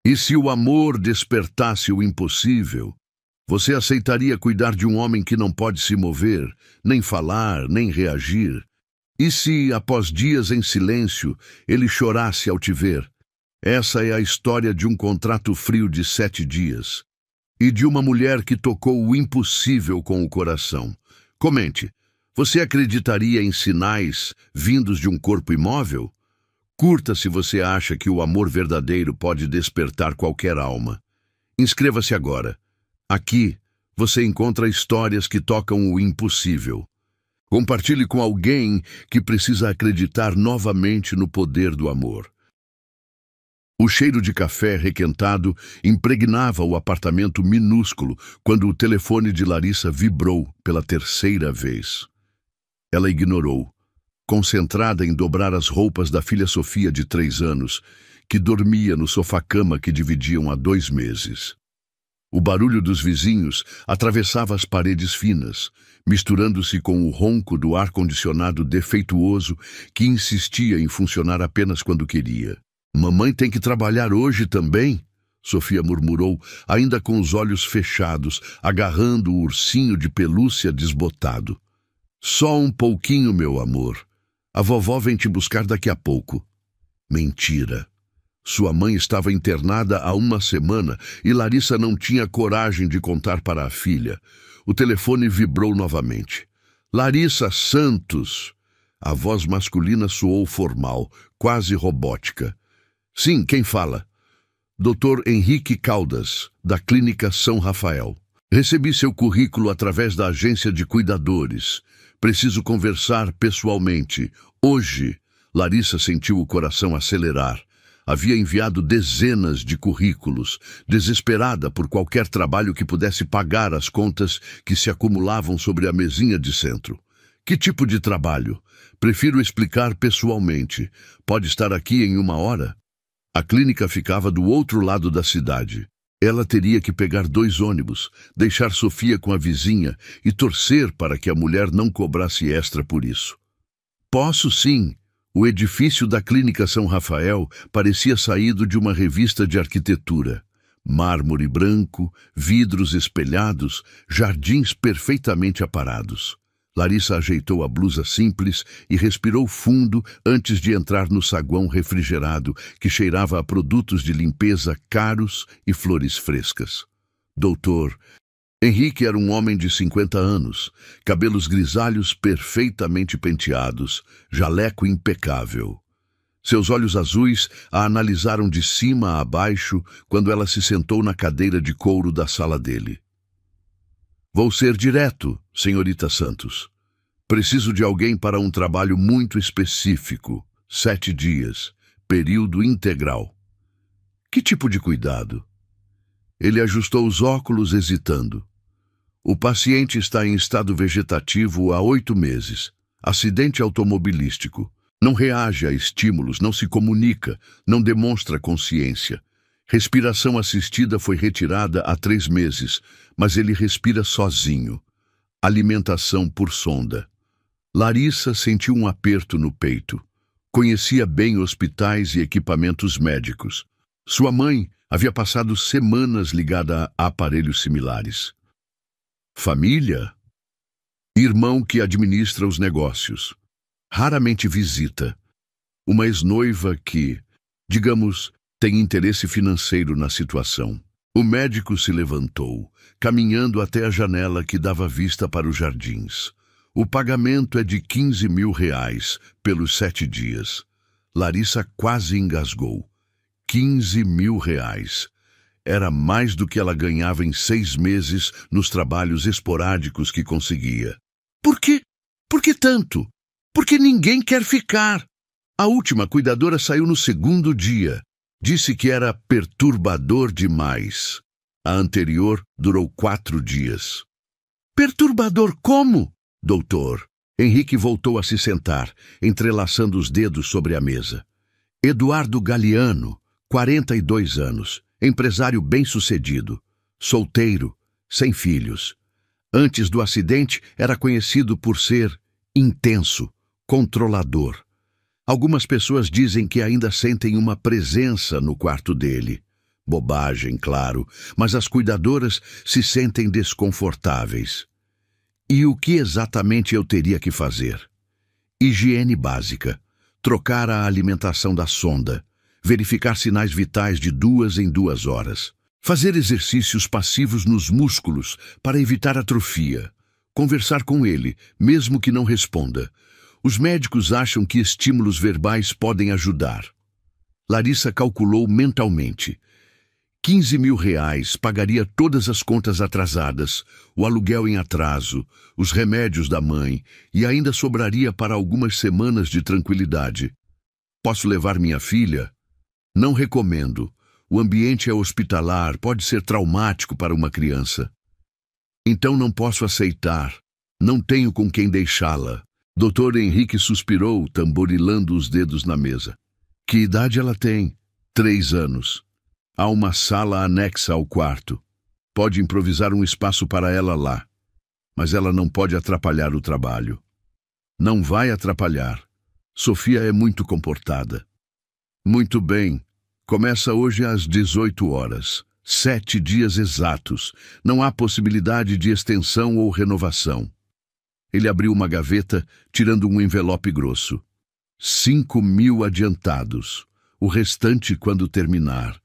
E se o amor despertasse o impossível, você aceitaria cuidar de um homem que não pode se mover, nem falar, nem reagir? E se, após dias em silêncio, ele chorasse ao te ver? Essa é a história de um contrato frio de 7 dias. E de uma mulher que tocou o impossível com o coração. Comente, você acreditaria em sinais vindos de um corpo imóvel? Curta se você acha que o amor verdadeiro pode despertar qualquer alma. Inscreva-se agora. Aqui você encontra histórias que tocam o impossível. Compartilhe com alguém que precisa acreditar novamente no poder do amor. O cheiro de café requentado impregnava o apartamento minúsculo quando o telefone de Larissa vibrou pela 3ª vez. Ela ignorou, concentrada em dobrar as roupas da filha Sofia de 3 anos, que dormia no sofá-cama que dividiam há 2 meses. O barulho dos vizinhos atravessava as paredes finas, misturando-se com o ronco do ar-condicionado defeituoso que insistia em funcionar apenas quando queria. «Mamãe tem que trabalhar hoje também?» Sofia murmurou, ainda com os olhos fechados, agarrando o ursinho de pelúcia desbotado. «Só um pouquinho, meu amor. A vovó vem te buscar daqui a pouco.» Mentira. Sua mãe estava internada há 1 semana e Larissa não tinha coragem de contar para a filha. O telefone vibrou novamente. «Larissa Santos!» A voz masculina soou formal, quase robótica. «Sim, quem fala?» «Dr. Henrique Caldas, da Clínica São Rafael. Recebi seu currículo através da agência de cuidadores. Preciso conversar pessoalmente. Hoje.» Larissa sentiu o coração acelerar. Havia enviado dezenas de currículos, desesperada por qualquer trabalho que pudesse pagar as contas que se acumulavam sobre a mesinha de centro. «Que tipo de trabalho? Prefiro explicar pessoalmente. Pode estar aqui em 1 hora?» A clínica ficava do outro lado da cidade. Ela teria que pegar 2 ônibus, deixar Sofia com a vizinha e torcer para que a mulher não cobrasse extra por isso. «Posso sim.» O edifício da Clínica São Rafael parecia saído de uma revista de arquitetura. Mármore branco, vidros espelhados, jardins perfeitamente aparados. Larissa ajeitou a blusa simples e respirou fundo antes de entrar no saguão refrigerado que cheirava a produtos de limpeza caros e flores frescas. Doutor Henrique era um homem de 50 anos, cabelos grisalhos perfeitamente penteados, jaleco impecável. Seus olhos azuis a analisaram de cima a baixo quando ela se sentou na cadeira de couro da sala dele. «Vou ser direto, senhorita Santos. Preciso de alguém para um trabalho muito específico, 7 dias, período integral.» «Que tipo de cuidado?» Ele ajustou os óculos, hesitando. «O paciente está em estado vegetativo há 8 meses. Acidente automobilístico. Não reage a estímulos, não se comunica, não demonstra consciência. Respiração assistida foi retirada há 3 meses, mas ele respira sozinho. Alimentação por sonda.» Larissa sentiu um aperto no peito. Conhecia bem hospitais e equipamentos médicos. Sua mãe havia passado semanas ligada a aparelhos similares. Família? Irmão que administra os negócios. Raramente visita. Uma ex-noiva que, digamos, tem interesse financeiro na situação. O médico se levantou, caminhando até a janela que dava vista para os jardins. O pagamento é de R$15 mil pelos 7 dias. Larissa quase engasgou. R$15 mil. Era mais do que ela ganhava em 6 meses nos trabalhos esporádicos que conseguia. Por quê? Por que tanto? Porque ninguém quer ficar. A última cuidadora saiu no 2º dia. Disse que era perturbador demais. A anterior durou 4 dias. Perturbador como, doutor? Henrique voltou a se sentar, entrelaçando os dedos sobre a mesa. Eduardo Galiano, 42 anos, empresário bem-sucedido, solteiro, sem filhos. Antes do acidente, era conhecido por ser intenso, controlador. Algumas pessoas dizem que ainda sentem uma presença no quarto dele, Bobagem, claro, mas as cuidadoras se sentem desconfortáveis. E o que exatamente eu teria que fazer? Higiene básica, trocar a alimentação da sonda, verificar sinais vitais de 2 em 2 horas, fazer exercícios passivos nos músculos para evitar atrofia, conversar com ele, mesmo que não responda. Os médicos acham que estímulos verbais podem ajudar. Larissa calculou mentalmente. R$ 15.000 pagaria todas as contas atrasadas, o aluguel em atraso, os remédios da mãe e ainda sobraria para algumas semanas de tranquilidade. Posso levar minha filha? Não recomendo. O ambiente é hospitalar, pode ser traumático para uma criança. Então não posso aceitar. Não tenho com quem deixá-la. Dr. Henrique suspirou, tamborilando os dedos na mesa. Que idade ela tem? 3 anos. Há uma sala anexa ao quarto. Pode improvisar um espaço para ela lá. Mas ela não pode atrapalhar o trabalho. Não vai atrapalhar. Sofia é muito comportada. Muito bem. Começa hoje às 18 horas. 7 dias exatos. Não há possibilidade de extensão ou renovação. Ele abriu uma gaveta, tirando um envelope grosso. 5.000 adiantados. O restante quando terminar.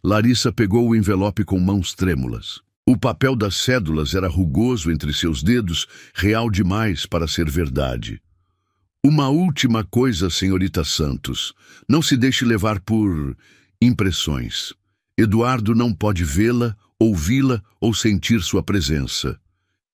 Larissa pegou o envelope com mãos trêmulas. O papel das cédulas era rugoso entre seus dedos, real demais para ser verdade. Uma última coisa, senhorita Santos. Não se deixe levar por impressões. Eduardo não pode vê-la, ouvi-la ou sentir sua presença.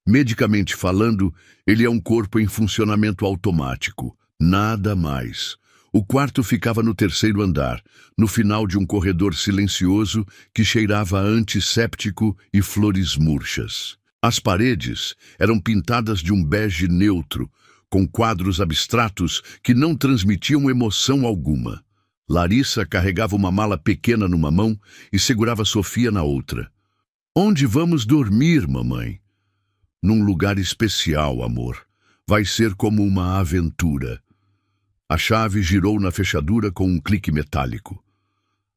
Medicamente falando, ele é um corpo em funcionamento automático. Nada mais. O quarto ficava no 3º andar, no final de um corredor silencioso que cheirava a antisséptico e flores murchas. As paredes eram pintadas de um bege neutro, com quadros abstratos que não transmitiam emoção alguma. Larissa carregava uma mala pequena numa mão e segurava Sofia na outra. Onde vamos dormir, mamãe? Num lugar especial, amor. Vai ser como uma aventura. A chave girou na fechadura com um clique metálico.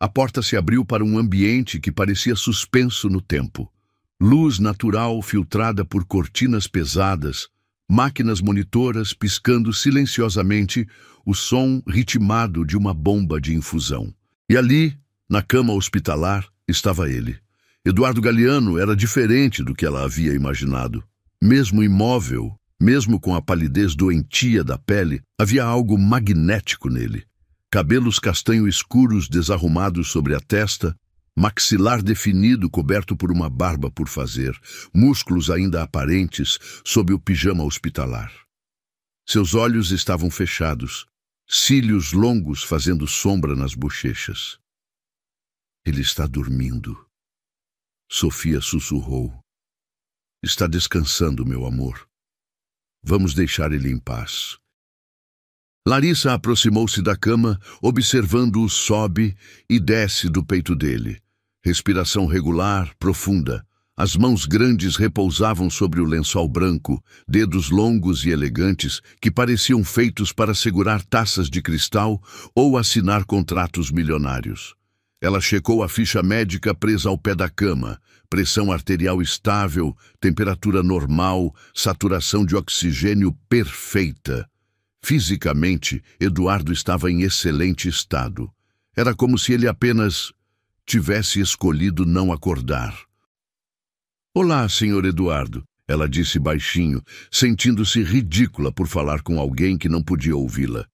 A porta se abriu para um ambiente que parecia suspenso no tempo. Luz natural filtrada por cortinas pesadas, máquinas monitoras piscando silenciosamente, o som ritmado de uma bomba de infusão. E ali, na cama hospitalar, estava ele. Eduardo Galeano era diferente do que ela havia imaginado. Mesmo imóvel, mesmo com a palidez doentia da pele, havia algo magnético nele. Cabelos castanho escuros desarrumados sobre a testa, maxilar definido coberto por uma barba por fazer, músculos ainda aparentes sob o pijama hospitalar. Seus olhos estavam fechados, cílios longos fazendo sombra nas bochechas. Ele está dormindo. Sofia sussurrou. Está descansando, meu amor. Vamos deixar ele em paz. Larissa aproximou-se da cama, observando-o sobe e desce do peito dele. Respiração regular, profunda. As mãos grandes repousavam sobre o lençol branco, dedos longos e elegantes que pareciam feitos para segurar taças de cristal ou assinar contratos milionários. Ela checou a ficha médica presa ao pé da cama. Pressão arterial estável, temperatura normal, saturação de oxigênio perfeita. Fisicamente, Eduardo estava em excelente estado. Era como se ele apenas tivesse escolhido não acordar. Olá, senhor Eduardo, ela disse baixinho, sentindo-se ridícula por falar com alguém que não podia ouvi-la.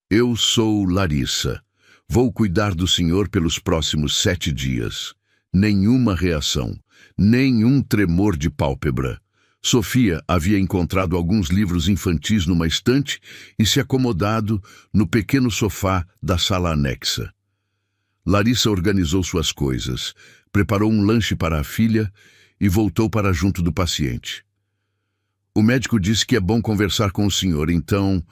Eu sou Larissa. Vou cuidar do senhor pelos próximos 7 dias. Nenhuma reação, nenhum tremor de pálpebra. Sofia havia encontrado alguns livros infantis numa estante e se acomodado no pequeno sofá da sala anexa. Larissa organizou suas coisas, preparou um lanche para a filha e voltou para junto do paciente. O médico disse que é bom conversar com o senhor, então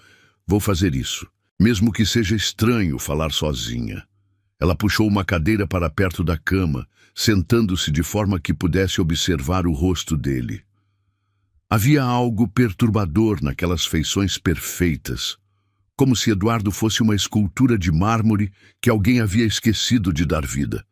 vou fazer isso, mesmo que seja estranho falar sozinha. Ela puxou uma cadeira para perto da cama, sentando-se de forma que pudesse observar o rosto dele. Havia algo perturbador naquelas feições perfeitas, como se Eduardo fosse uma escultura de mármore que alguém havia esquecido de dar vida.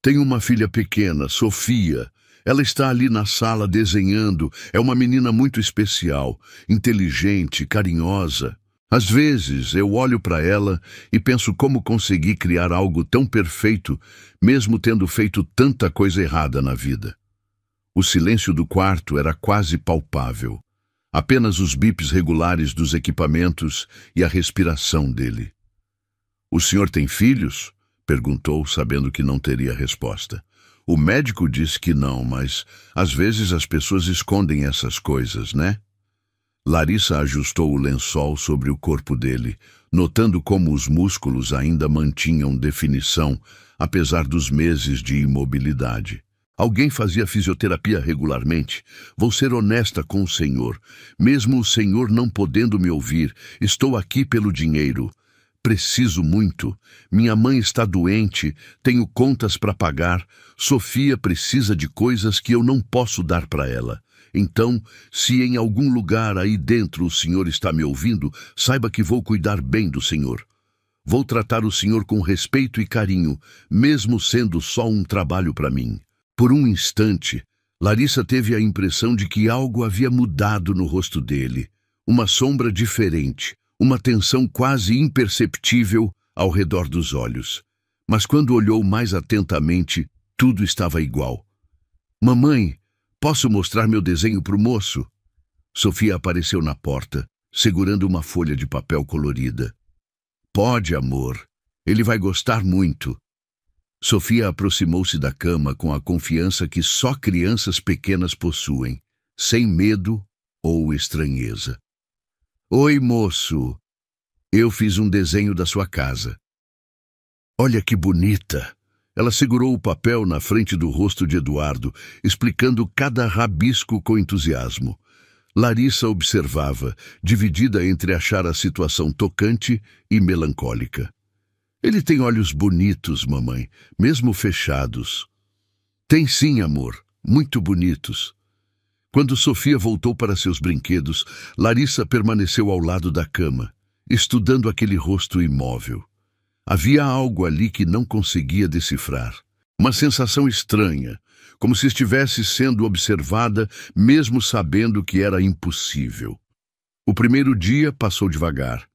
Tenho uma filha pequena, Sofia. Ela está ali na sala desenhando. É uma menina muito especial, inteligente, carinhosa. Às vezes eu olho para ela e penso como consegui criar algo tão perfeito, mesmo tendo feito tanta coisa errada na vida. O silêncio do quarto era quase palpável. Apenas os bips regulares dos equipamentos e a respiração dele. "O senhor tem filhos?" perguntou, sabendo que não teria resposta. "O médico disse que não, mas às vezes as pessoas escondem essas coisas, né?" Larissa ajustou o lençol sobre o corpo dele, notando como os músculos ainda mantinham definição, apesar dos meses de imobilidade. "Alguém fazia fisioterapia regularmente. Vou ser honesta com o senhor. Mesmo o senhor não podendo me ouvir, estou aqui pelo dinheiro. Preciso muito. Minha mãe está doente, tenho contas para pagar. Sofia precisa de coisas que eu não posso dar para ela. Então, se em algum lugar aí dentro o senhor está me ouvindo, saiba que vou cuidar bem do senhor. Vou tratar o senhor com respeito e carinho, mesmo sendo só um trabalho para mim." Por um instante, Larissa teve a impressão de que algo havia mudado no rosto dele. Uma sombra diferente, uma tensão quase imperceptível ao redor dos olhos. Mas quando olhou mais atentamente, tudo estava igual. "Mamãe, posso mostrar meu desenho para o moço?" Sofia apareceu na porta, segurando uma folha de papel colorida. "Pode, amor. Ele vai gostar muito." Sofia aproximou-se da cama com a confiança que só crianças pequenas possuem, sem medo ou estranheza. "Oi, moço. Eu fiz um desenho da sua casa." "Olha que bonita." Ela segurou o papel na frente do rosto de Eduardo, explicando cada rabisco com entusiasmo. Larissa observava, dividida entre achar a situação tocante e melancólica. "Ele tem olhos bonitos, mamãe, mesmo fechados." "Tem sim, amor, muito bonitos." Quando Sofia voltou para seus brinquedos, Larissa permaneceu ao lado da cama, estudando aquele rosto imóvel. Havia algo ali que não conseguia decifrar. Uma sensação estranha, como se estivesse sendo observada, mesmo sabendo que era impossível. O primeiro dia passou devagar.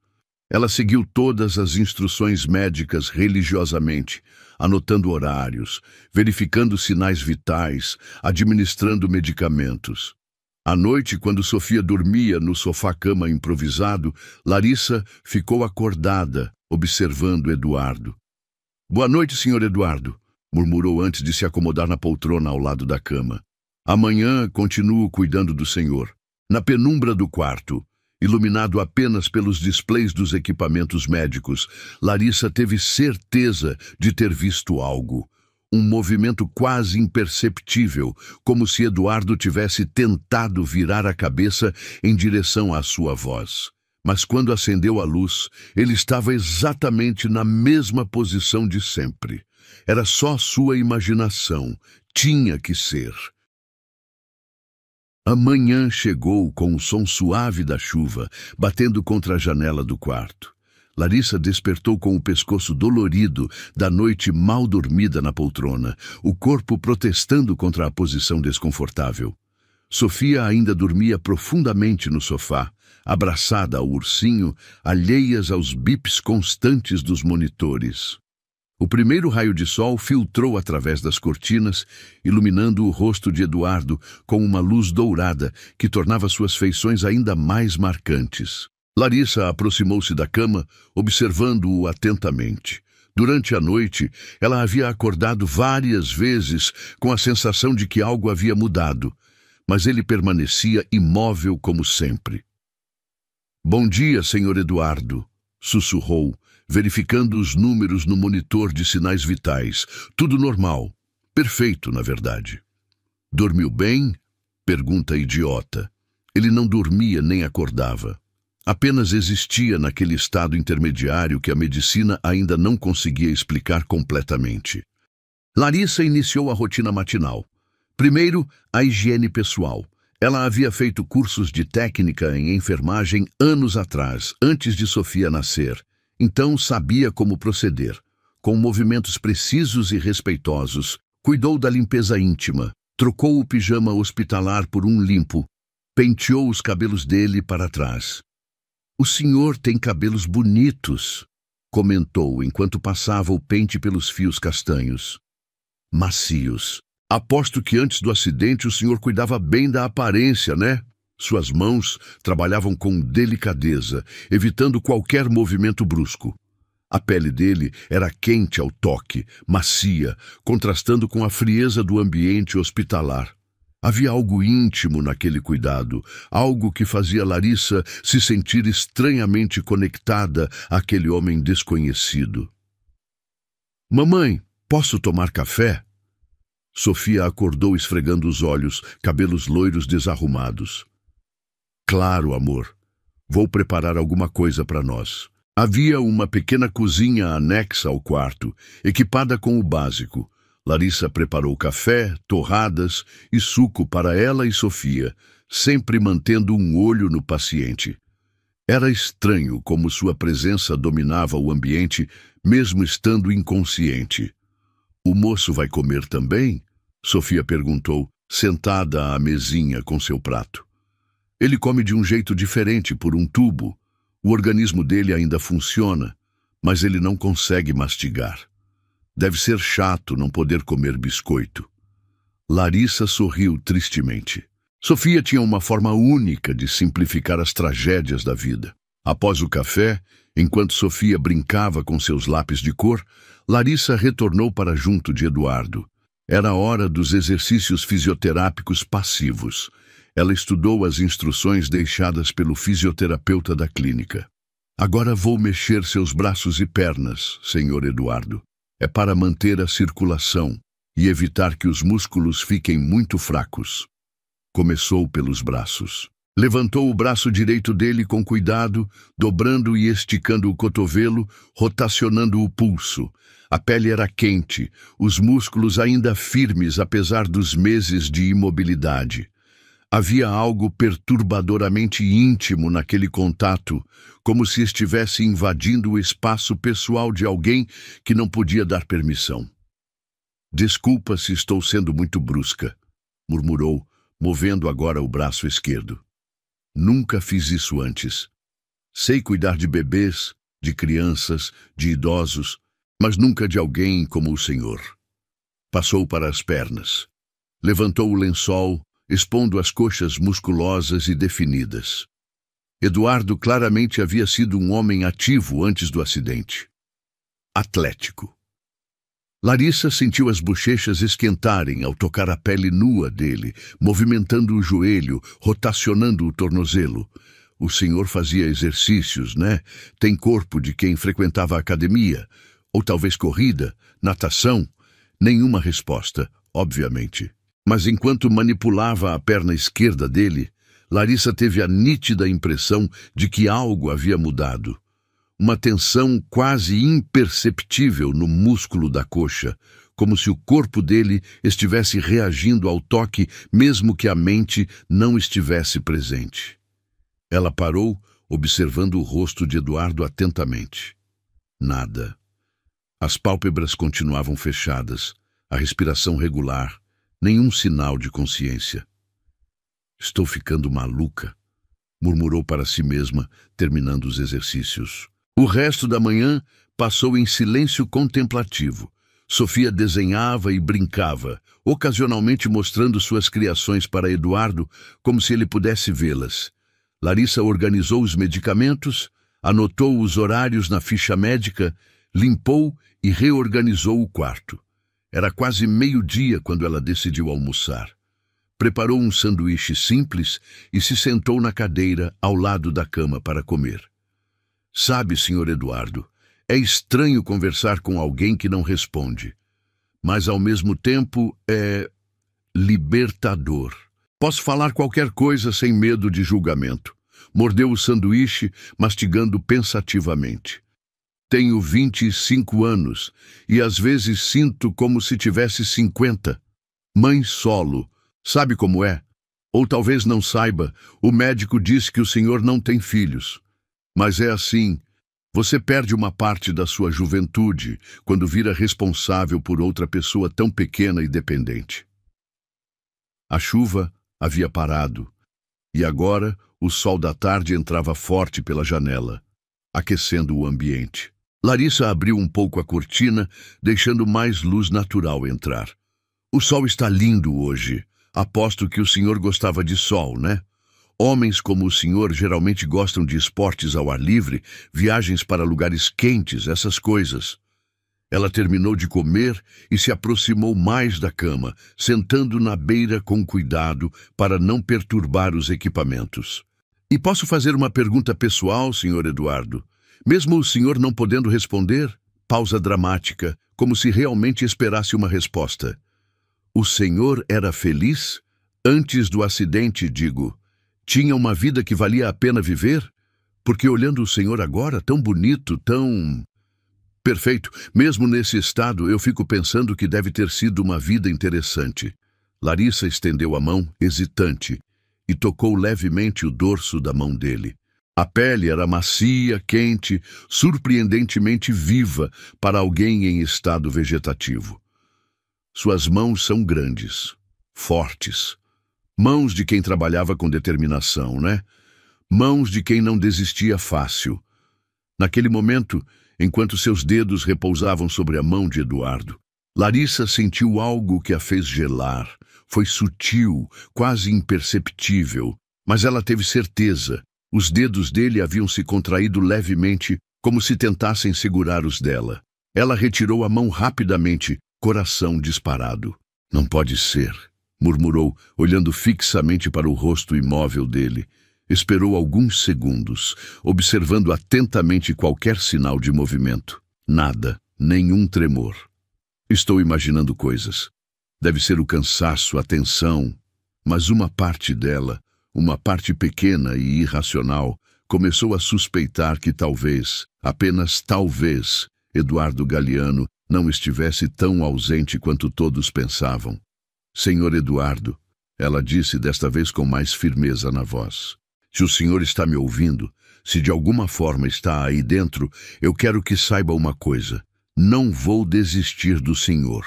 Ela seguiu todas as instruções médicas religiosamente, anotando horários, verificando sinais vitais, administrando medicamentos. À noite, quando Sofia dormia no sofá-cama improvisado, Larissa ficou acordada, observando Eduardo. "Boa noite, senhor Eduardo", murmurou antes de se acomodar na poltrona ao lado da cama. "Amanhã continuo cuidando do senhor." Na penumbra do quarto, iluminado apenas pelos displays dos equipamentos médicos, Larissa teve certeza de ter visto algo. Um movimento quase imperceptível, como se Eduardo tivesse tentado virar a cabeça em direção à sua voz. Mas quando acendeu a luz, ele estava exatamente na mesma posição de sempre. Era só sua imaginação. Tinha que ser. A manhã chegou com o som suave da chuva, batendo contra a janela do quarto. Larissa despertou com o pescoço dolorido da noite mal dormida na poltrona, o corpo protestando contra a posição desconfortável. Sofia ainda dormia profundamente no sofá, abraçada ao ursinho, alheias aos bips constantes dos monitores. O primeiro raio de sol filtrou através das cortinas, iluminando o rosto de Eduardo com uma luz dourada que tornava suas feições ainda mais marcantes. Larissa aproximou-se da cama, observando-o atentamente. Durante a noite, ela havia acordado várias vezes com a sensação de que algo havia mudado, mas ele permanecia imóvel como sempre. "Bom dia, senhor Eduardo", sussurrou, verificando os números no monitor de sinais vitais. Tudo normal. Perfeito, na verdade. "Dormiu bem?", pergunta idiota. Ele não dormia nem acordava. Apenas existia naquele estado intermediário que a medicina ainda não conseguia explicar completamente. Larissa iniciou a rotina matinal. Primeiro, a higiene pessoal. Ela havia feito cursos de técnica em enfermagem anos atrás, antes de Sofia nascer. Então sabia como proceder. com movimentos precisos e respeitosos. Cuidou da limpeza íntima, trocou o pijama hospitalar por um limpo, penteou os cabelos dele para trás. "O senhor tem cabelos bonitos", comentou enquanto passava o pente pelos fios castanhos. "Macios. Aposto que antes do acidente o senhor cuidava bem da aparência, né?" Suas mãos trabalhavam com delicadeza, evitando qualquer movimento brusco. A pele dele era quente ao toque, macia, contrastando com a frieza do ambiente hospitalar. Havia algo íntimo naquele cuidado, algo que fazia Larissa se sentir estranhamente conectada àquele homem desconhecido. "Mamãe, posso tomar café?" Sofia acordou esfregando os olhos, cabelos loiros desarrumados. "Claro, amor. Vou preparar alguma coisa para nós." Havia uma pequena cozinha anexa ao quarto, equipada com o básico. Larissa preparou café, torradas e suco para ela e Sofia, sempre mantendo um olho no paciente. Era estranho como sua presença dominava o ambiente, mesmo estando inconsciente. "O moço vai comer também?" Sofia perguntou, sentada à mesinha com seu prato. "Ele come de um jeito diferente por um tubo. O organismo dele ainda funciona, mas ele não consegue mastigar. Deve ser chato não poder comer biscoito." Larissa sorriu tristemente. Sofia tinha uma forma única de simplificar as tragédias da vida. Após o café, enquanto Sofia brincava com seus lápis de cor, Larissa retornou para junto de Eduardo. Era hora dos exercícios fisioterápicos passivos. Ela estudou as instruções deixadas pelo fisioterapeuta da clínica. "Agora vou mexer seus braços e pernas, senhor Eduardo. É para manter a circulação e evitar que os músculos fiquem muito fracos." Começou pelos braços. Levantou o braço direito dele com cuidado, dobrando e esticando o cotovelo, rotacionando o pulso. A pele era quente, os músculos ainda firmes apesar dos meses de imobilidade. Havia algo perturbadoramente íntimo naquele contato, como se estivesse invadindo o espaço pessoal de alguém que não podia dar permissão. "Desculpa se estou sendo muito brusca", murmurou, movendo agora o braço esquerdo. "Nunca fiz isso antes. Sei cuidar de bebês, de crianças, de idosos, mas nunca de alguém como o senhor." Passou para as pernas. Levantou o lençol, expondo as coxas musculosas e definidas. Eduardo claramente havia sido um homem ativo antes do acidente. Atlético. Larissa sentiu as bochechas esquentarem ao tocar a pele nua dele, movimentando o joelho, rotacionando o tornozelo. "O senhor fazia exercícios, né? Tem corpo de quem frequentava a academia. Ou talvez corrida, natação?" Nenhuma resposta, obviamente. Mas enquanto manipulava a perna esquerda dele, Larissa teve a nítida impressão de que algo havia mudado. Uma tensão quase imperceptível no músculo da coxa, como se o corpo dele estivesse reagindo ao toque, mesmo que a mente não estivesse presente. Ela parou, observando o rosto de Eduardo atentamente. Nada. As pálpebras continuavam fechadas, a respiração regular, nenhum sinal de consciência. "Estou ficando maluca", murmurou para si mesma, terminando os exercícios. O resto da manhã passou em silêncio contemplativo. Sofia desenhava e brincava, ocasionalmente mostrando suas criações para Eduardo, como se ele pudesse vê-las. Larissa organizou os medicamentos, anotou os horários na ficha médica, limpou e reorganizou o quarto. Era quase meio-dia quando ela decidiu almoçar. Preparou um sanduíche simples e se sentou na cadeira ao lado da cama para comer. "Sabe, senhor Eduardo, é estranho conversar com alguém que não responde, mas ao mesmo tempo é libertador. Posso falar qualquer coisa sem medo de julgamento." Mordeu o sanduíche, mastigando pensativamente. "Tenho 25 anos e às vezes sinto como se tivesse 50. Mãe solo. Sabe como é? Ou talvez não saiba, o médico disse que o senhor não tem filhos. Mas é assim, Você perde uma parte da sua juventude quando vira responsável por outra pessoa tão pequena e dependente. A chuva havia parado, e agora o sol da tarde entrava forte pela janela, aquecendo o ambiente. Larissa abriu um pouco a cortina, deixando mais luz natural entrar. O sol está lindo hoje. Aposto que o senhor gostava de sol, né? Homens como o senhor geralmente gostam de esportes ao ar livre, viagens para lugares quentes, essas coisas. Ela terminou de comer e se aproximou mais da cama, sentando na beira com cuidado para não perturbar os equipamentos. E posso fazer uma pergunta pessoal, senhor Eduardo? Mesmo o senhor não podendo responder? Pausa dramática, como se realmente esperasse uma resposta. O senhor era feliz? Antes do acidente, digo. Tinha uma vida que valia a pena viver? Porque olhando o senhor agora, tão bonito, tão... Perfeito. Mesmo nesse estado, eu fico pensando que deve ter sido uma vida interessante. Larissa estendeu a mão, hesitante, e tocou levemente o dorso da mão dele. A pele era macia, quente, surpreendentemente viva para alguém em estado vegetativo. Suas mãos são grandes, fortes. Mãos de quem trabalhava com determinação, né? Mãos de quem não desistia fácil. Naquele momento, enquanto seus dedos repousavam sobre a mão de Eduardo, Larissa sentiu algo que a fez gelar. Foi sutil, quase imperceptível, mas ela teve certeza. Os dedos dele haviam se contraído levemente, como se tentassem segurar os dela. Ela retirou a mão rapidamente, coração disparado. Não pode ser, murmurou, olhando fixamente para o rosto imóvel dele. Esperou alguns segundos, observando atentamente qualquer sinal de movimento. Nada, nenhum tremor. Estou imaginando coisas. Deve ser o cansaço, a tensão. Mas uma parte dela, uma parte pequena e irracional, começou a suspeitar que talvez, apenas talvez, Eduardo Galiano não estivesse tão ausente quanto todos pensavam. Senhor Eduardo, ela disse desta vez com mais firmeza na voz. Se o senhor está me ouvindo, se de alguma forma está aí dentro, eu quero que saiba uma coisa. Não vou desistir do senhor.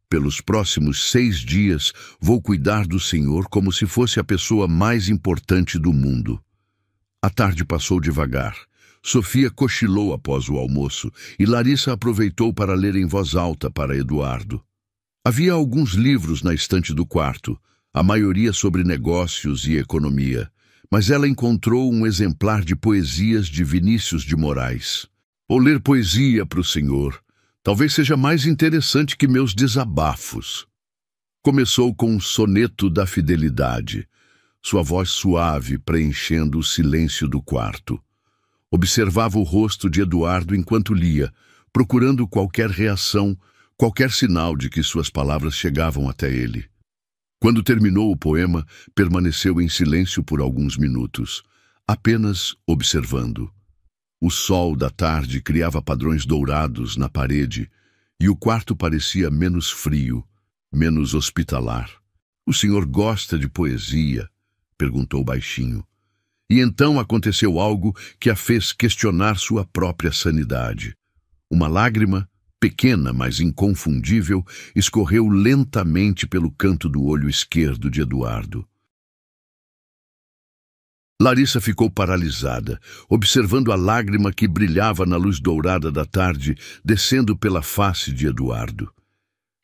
Pelos próximos 6 dias, vou cuidar do senhor como se fosse a pessoa mais importante do mundo. A tarde passou devagar. Sofia cochilou após o almoço e Larissa aproveitou para ler em voz alta para Eduardo. Havia alguns livros na estante do quarto, a maioria sobre negócios e economia, mas ela encontrou um exemplar de poesias de Vinícius de Moraes. Vou ler poesia para o senhor. Talvez seja mais interessante que meus desabafos. Começou com um soneto da fidelidade, sua voz suave preenchendo o silêncio do quarto. Observava o rosto de Eduardo enquanto lia, procurando qualquer reação, qualquer sinal de que suas palavras chegavam até ele. Quando terminou o poema, permaneceu em silêncio por alguns minutos, apenas observando. O sol da tarde criava padrões dourados na parede e o quarto parecia menos frio, menos hospitalar. "O senhor gosta de poesia?" perguntou baixinho. E então aconteceu algo que a fez questionar sua própria sanidade. Uma lágrima, pequena, mas inconfundível, escorreu lentamente pelo canto do olho esquerdo de Eduardo. Larissa ficou paralisada, observando a lágrima que brilhava na luz dourada da tarde, descendo pela face de Eduardo.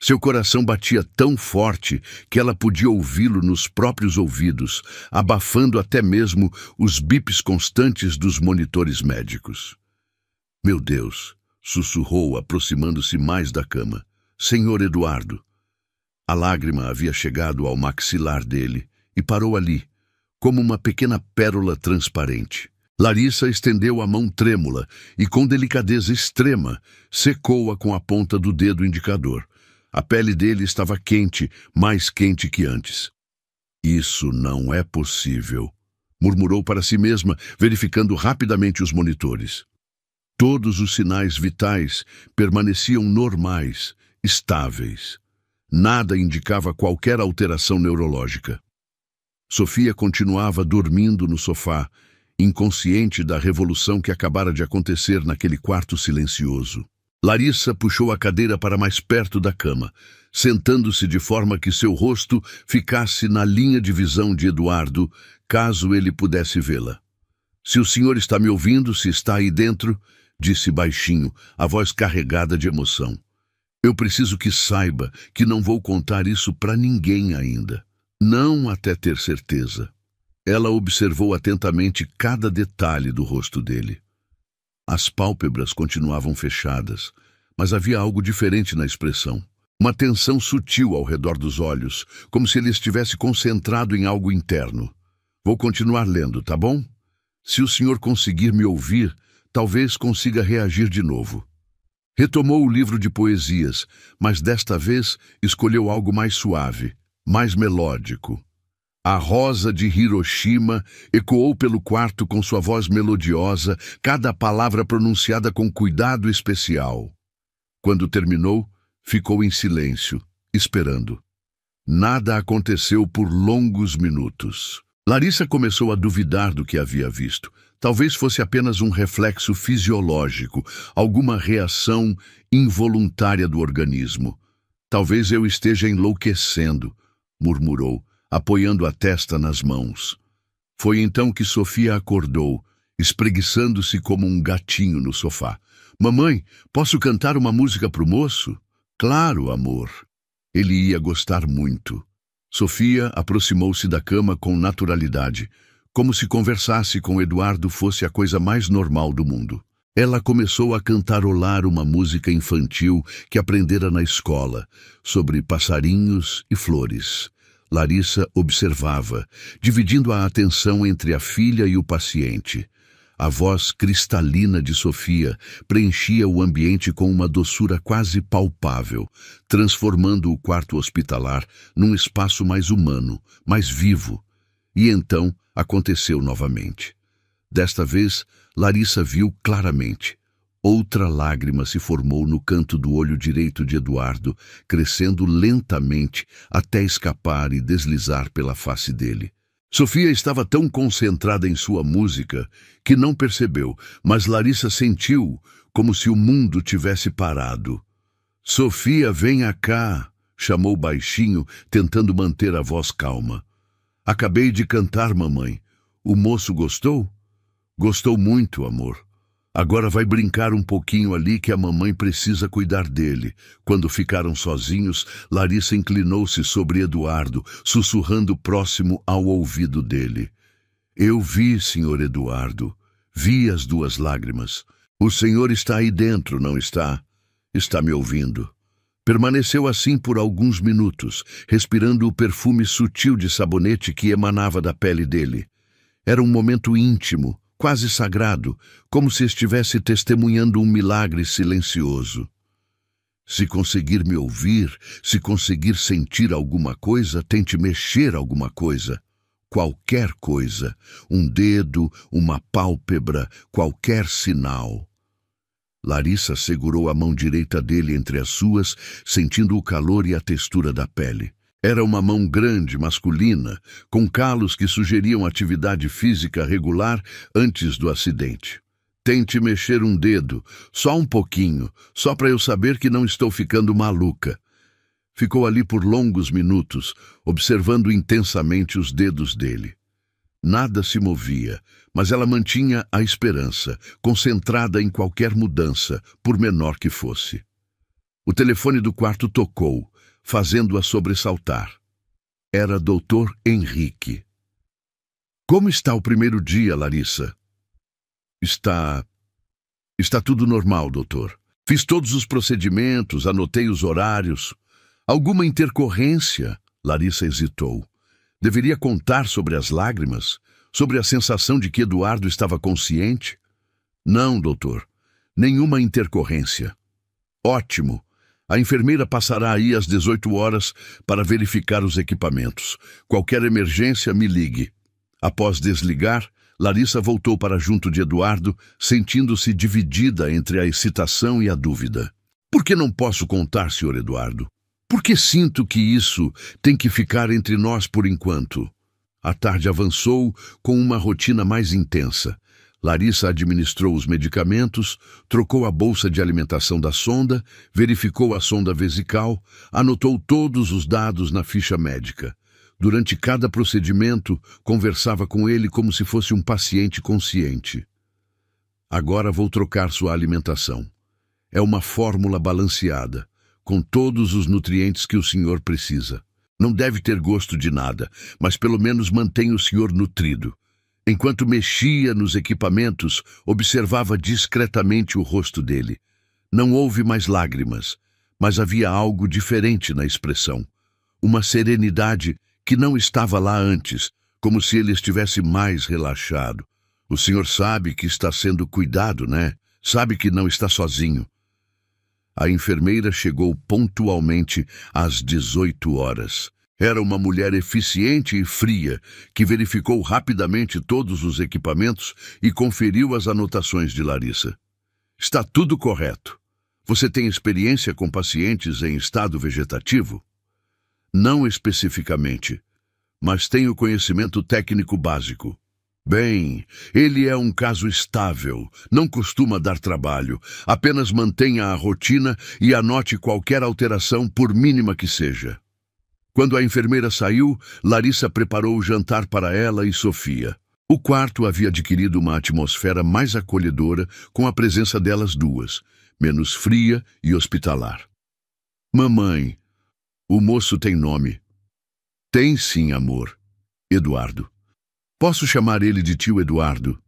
Seu coração batia tão forte que ela podia ouvi-lo nos próprios ouvidos, abafando até mesmo os bips constantes dos monitores médicos. "Meu Deus!" sussurrou, aproximando-se mais da cama. "Senhor Eduardo!" A lágrima havia chegado ao maxilar dele e parou ali, como uma pequena pérola transparente. Larissa estendeu a mão trêmula e, com delicadeza extrema, secou-a com a ponta do dedo indicador. A pele dele estava quente, mais quente que antes. "Isso não é possível", murmurou para si mesma, verificando rapidamente os monitores. Todos os sinais vitais permaneciam normais, estáveis. Nada indicava qualquer alteração neurológica. Sofia continuava dormindo no sofá, inconsciente da revolução que acabara de acontecer naquele quarto silencioso. Larissa puxou a cadeira para mais perto da cama, sentando-se de forma que seu rosto ficasse na linha de visão de Eduardo, caso ele pudesse vê-la. "Se o senhor está me ouvindo, se está aí dentro", disse baixinho, a voz carregada de emoção. "Eu preciso que saiba que não vou contar isso para ninguém ainda. Não até ter certeza." Ela observou atentamente cada detalhe do rosto dele. As pálpebras continuavam fechadas, mas havia algo diferente na expressão. Uma tensão sutil ao redor dos olhos, como se ele estivesse concentrado em algo interno. "Vou continuar lendo, tá bom? Se o senhor conseguir me ouvir, talvez consiga reagir de novo." Retomou o livro de poesias, mas desta vez escolheu algo mais suave, mais melódico. A rosa de Hiroshima ecoou pelo quarto com sua voz melodiosa, cada palavra pronunciada com cuidado especial. Quando terminou, ficou em silêncio, esperando. Nada aconteceu por longos minutos. Larissa começou a duvidar do que havia visto. Talvez fosse apenas um reflexo fisiológico, alguma reação involuntária do organismo. "Talvez eu esteja enlouquecendo", murmurou, apoiando a testa nas mãos. Foi então que Sofia acordou, espreguiçando-se como um gatinho no sofá. "Mamãe, posso cantar uma música para o moço?" "Claro, amor." Ele ia gostar muito. Sofia aproximou-se da cama com naturalidade, como se conversasse com Eduardo fosse a coisa mais normal do mundo. Ela começou a cantarolar uma música infantil que aprendera na escola, sobre passarinhos e flores. Larissa observava, dividindo a atenção entre a filha e o paciente. A voz cristalina de Sofia preenchia o ambiente com uma doçura quase palpável, transformando o quarto hospitalar num espaço mais humano, mais vivo. E então aconteceu novamente. Desta vez, Larissa viu claramente. Outra lágrima se formou no canto do olho direito de Eduardo, crescendo lentamente até escapar e deslizar pela face dele. Sofia estava tão concentrada em sua música que não percebeu, mas Larissa sentiu como se o mundo tivesse parado. "Sofia, venha cá", chamou baixinho, tentando manter a voz calma. "Acabei de cantar, mamãe. O moço gostou?" "Gostou muito, amor. Agora vai brincar um pouquinho ali que a mamãe precisa cuidar dele." Quando ficaram sozinhos, Larissa inclinou-se sobre Eduardo, sussurrando próximo ao ouvido dele. "Eu vi, senhor Eduardo. Vi as 2 lágrimas. O senhor está aí dentro, não está? Está me ouvindo?" Permaneceu assim por alguns minutos, respirando o perfume sutil de sabonete que emanava da pele dele. Era um momento íntimo, quase sagrado, como se estivesse testemunhando um milagre silencioso. "Se conseguir me ouvir, se conseguir sentir alguma coisa, tente mexer alguma coisa. Qualquer coisa, um dedo, uma pálpebra, qualquer sinal." Larissa segurou a mão direita dele entre as suas, sentindo o calor e a textura da pele. Era uma mão grande, masculina, com calos que sugeriam atividade física regular antes do acidente. "Tente mexer um dedo, só um pouquinho, só para eu saber que não estou ficando maluca." Ficou ali por longos minutos, observando intensamente os dedos dele. Nada se movia, mas ela mantinha a esperança, concentrada em qualquer mudança, por menor que fosse. O telefone do quarto tocou, fazendo-a sobressaltar. Era Dr. Henrique. "Como está o primeiro dia, Larissa?" Está tudo normal, doutor. Fiz todos os procedimentos, anotei os horários." "Alguma intercorrência?" Larissa hesitou. Deveria contar sobre as lágrimas? Sobre a sensação de que Eduardo estava consciente? "Não, doutor. Nenhuma intercorrência." "Ótimo. A enfermeira passará aí às 18 horas para verificar os equipamentos. Qualquer emergência, me ligue." Após desligar, Larissa voltou para junto de Eduardo, sentindo-se dividida entre a excitação e a dúvida. "Por que não posso contar, Sr. Eduardo? Por que sinto que isso tem que ficar entre nós por enquanto?" A tarde avançou com uma rotina mais intensa. Larissa administrou os medicamentos, trocou a bolsa de alimentação da sonda, verificou a sonda vesical, anotou todos os dados na ficha médica. Durante cada procedimento, conversava com ele como se fosse um paciente consciente. Agora vou trocar sua alimentação. É uma fórmula balanceada, com todos os nutrientes que o senhor precisa. Não deve ter gosto de nada, mas pelo menos mantém o senhor nutrido. Enquanto mexia nos equipamentos, observava discretamente o rosto dele. Não houve mais lágrimas, mas havia algo diferente na expressão. Uma serenidade que não estava lá antes, como se ele estivesse mais relaxado. O senhor sabe que está sendo cuidado, né? Sabe que não está sozinho. A enfermeira chegou pontualmente às 18 horas. Era uma mulher eficiente e fria, que verificou rapidamente todos os equipamentos e conferiu as anotações de Larissa. Está tudo correto. Você tem experiência com pacientes em estado vegetativo? Não especificamente, mas tenho conhecimento técnico básico. Bem, ele é um caso estável, não costuma dar trabalho. Apenas mantenha a rotina e anote qualquer alteração, por mínima que seja. Quando a enfermeira saiu, Larissa preparou o jantar para ela e Sofia. O quarto havia adquirido uma atmosfera mais acolhedora com a presença delas duas, menos fria e hospitalar. Mamãe, o moço tem nome. Tem sim, amor. Eduardo. Posso chamar ele de tio Eduardo?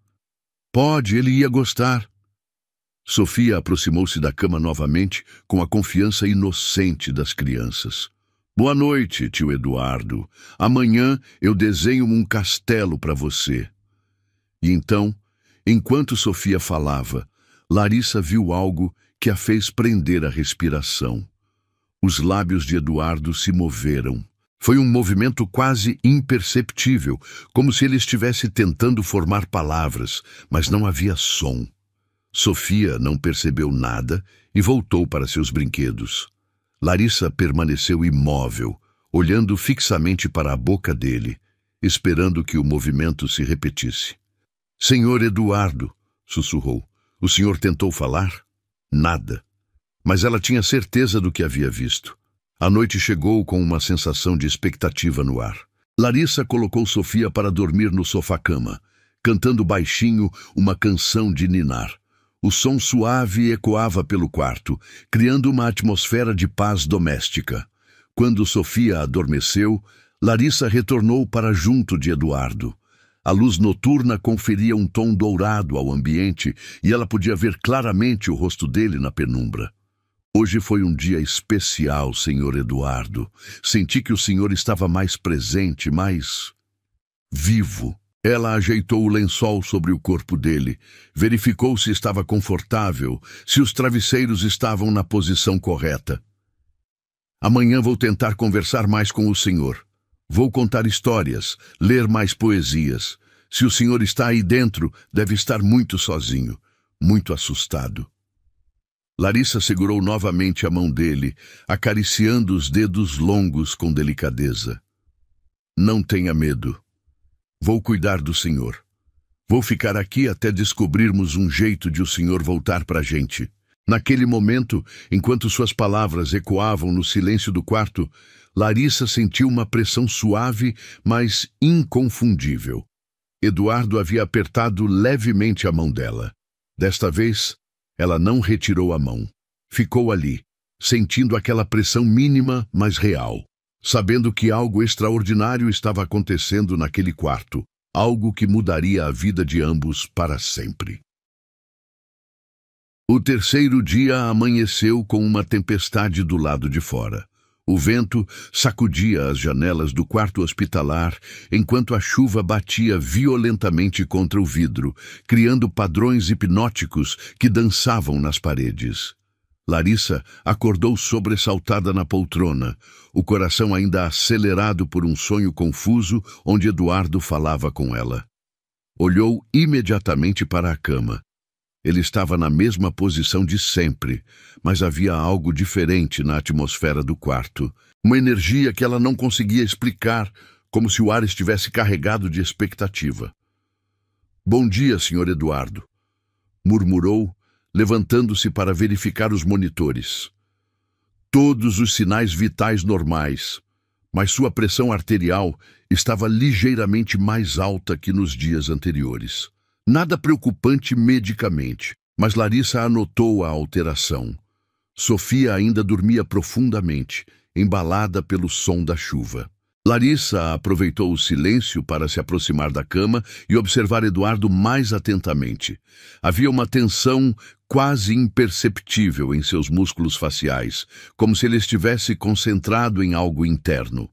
Pode, ele ia gostar. Sofia aproximou-se da cama novamente com a confiança inocente das crianças. Boa noite, tio Eduardo. Amanhã eu desenho um castelo para você. E então, enquanto Sofia falava, Larissa viu algo que a fez prender a respiração. Os lábios de Eduardo se moveram. Foi um movimento quase imperceptível, como se ele estivesse tentando formar palavras, mas não havia som. Sofia não percebeu nada e voltou para seus brinquedos. Larissa permaneceu imóvel, olhando fixamente para a boca dele, esperando que o movimento se repetisse. Senhor Eduardo, sussurrou, o senhor tentou falar? Nada. Mas ela tinha certeza do que havia visto. A noite chegou com uma sensação de expectativa no ar. Larissa colocou Sofia para dormir no sofá-cama, cantando baixinho uma canção de ninar. O som suave ecoava pelo quarto, criando uma atmosfera de paz doméstica. Quando Sofia adormeceu, Larissa retornou para junto de Eduardo. A luz noturna conferia um tom dourado ao ambiente e ela podia ver claramente o rosto dele na penumbra. Hoje foi um dia especial, senhor Eduardo. Senti que o senhor estava mais presente, mais vivo. Ela ajeitou o lençol sobre o corpo dele, verificou se estava confortável, se os travesseiros estavam na posição correta. Amanhã vou tentar conversar mais com o senhor. Vou contar histórias, ler mais poesias. Se o senhor está aí dentro, deve estar muito sozinho, muito assustado. Larissa segurou novamente a mão dele, acariciando os dedos longos com delicadeza. Não tenha medo. Vou cuidar do senhor. Vou ficar aqui até descobrirmos um jeito de o senhor voltar para a gente. Naquele momento, enquanto suas palavras ecoavam no silêncio do quarto, Larissa sentiu uma pressão suave, mas inconfundível. Eduardo havia apertado levemente a mão dela. Desta vez, ela não retirou a mão. Ficou ali, sentindo aquela pressão mínima, mas real, sabendo que algo extraordinário estava acontecendo naquele quarto, algo que mudaria a vida de ambos para sempre. O terceiro dia amanheceu com uma tempestade do lado de fora. O vento sacudia as janelas do quarto hospitalar, enquanto a chuva batia violentamente contra o vidro, criando padrões hipnóticos que dançavam nas paredes. Larissa acordou sobressaltada na poltrona, o coração ainda acelerado por um sonho confuso onde Eduardo falava com ela. Olhou imediatamente para a cama. Ele estava na mesma posição de sempre, mas havia algo diferente na atmosfera do quarto. Uma energia que ela não conseguia explicar, como se o ar estivesse carregado de expectativa. "Bom dia, Sr. Eduardo", murmurou, levantando-se para verificar os monitores. Todos os sinais vitais normais, mas sua pressão arterial estava ligeiramente mais alta que nos dias anteriores. Nada preocupante medicamente, mas Larissa anotou a alteração. Sofia ainda dormia profundamente, embalada pelo som da chuva. Larissa aproveitou o silêncio para se aproximar da cama e observar Eduardo mais atentamente. Havia uma tensão quase imperceptível em seus músculos faciais, como se ele estivesse concentrado em algo interno.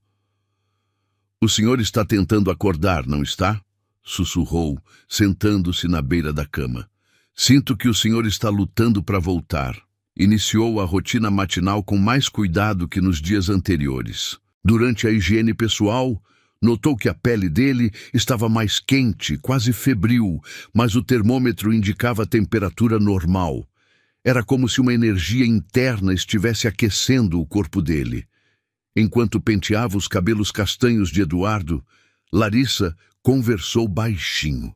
"O senhor está tentando acordar, não está?" sussurrou, sentando-se na beira da cama. "Sinto que o senhor está lutando para voltar." Iniciou a rotina matinal com mais cuidado que nos dias anteriores. Durante a higiene pessoal, notou que a pele dele estava mais quente, quase febril, mas o termômetro indicava a temperatura normal. Era como se uma energia interna estivesse aquecendo o corpo dele. Enquanto penteava os cabelos castanhos de Eduardo, Larissa conversou baixinho.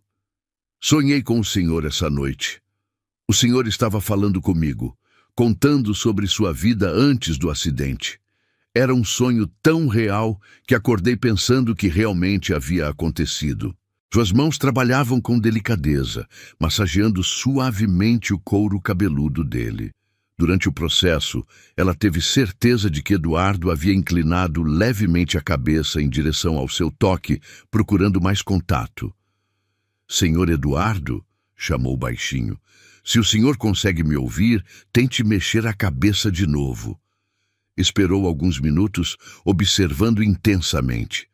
"Sonhei com o senhor essa noite. O senhor estava falando comigo, contando sobre sua vida antes do acidente. Era um sonho tão real que acordei pensando que realmente havia acontecido." Suas mãos trabalhavam com delicadeza, massageando suavemente o couro cabeludo dele. Durante o processo, ela teve certeza de que Eduardo havia inclinado levemente a cabeça em direção ao seu toque, procurando mais contato. "Senhor Eduardo", chamou baixinho, "se o senhor consegue me ouvir, tente mexer a cabeça de novo." Esperou alguns minutos, observando intensamente.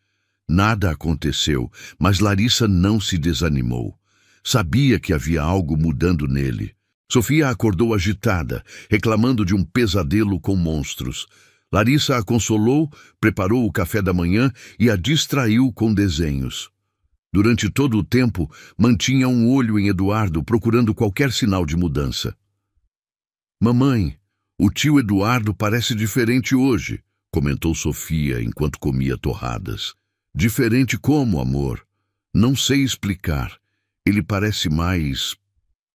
Nada aconteceu, mas Larissa não se desanimou. Sabia que havia algo mudando nele. Sofia acordou agitada, reclamando de um pesadelo com monstros. Larissa a consolou, preparou o café da manhã e a distraiu com desenhos. Durante todo o tempo, mantinha um olho em Eduardo, procurando qualquer sinal de mudança. "Mamãe, o tio Eduardo parece diferente hoje", comentou Sofia enquanto comia torradas. "Diferente como, amor? Não sei explicar. Ele parece mais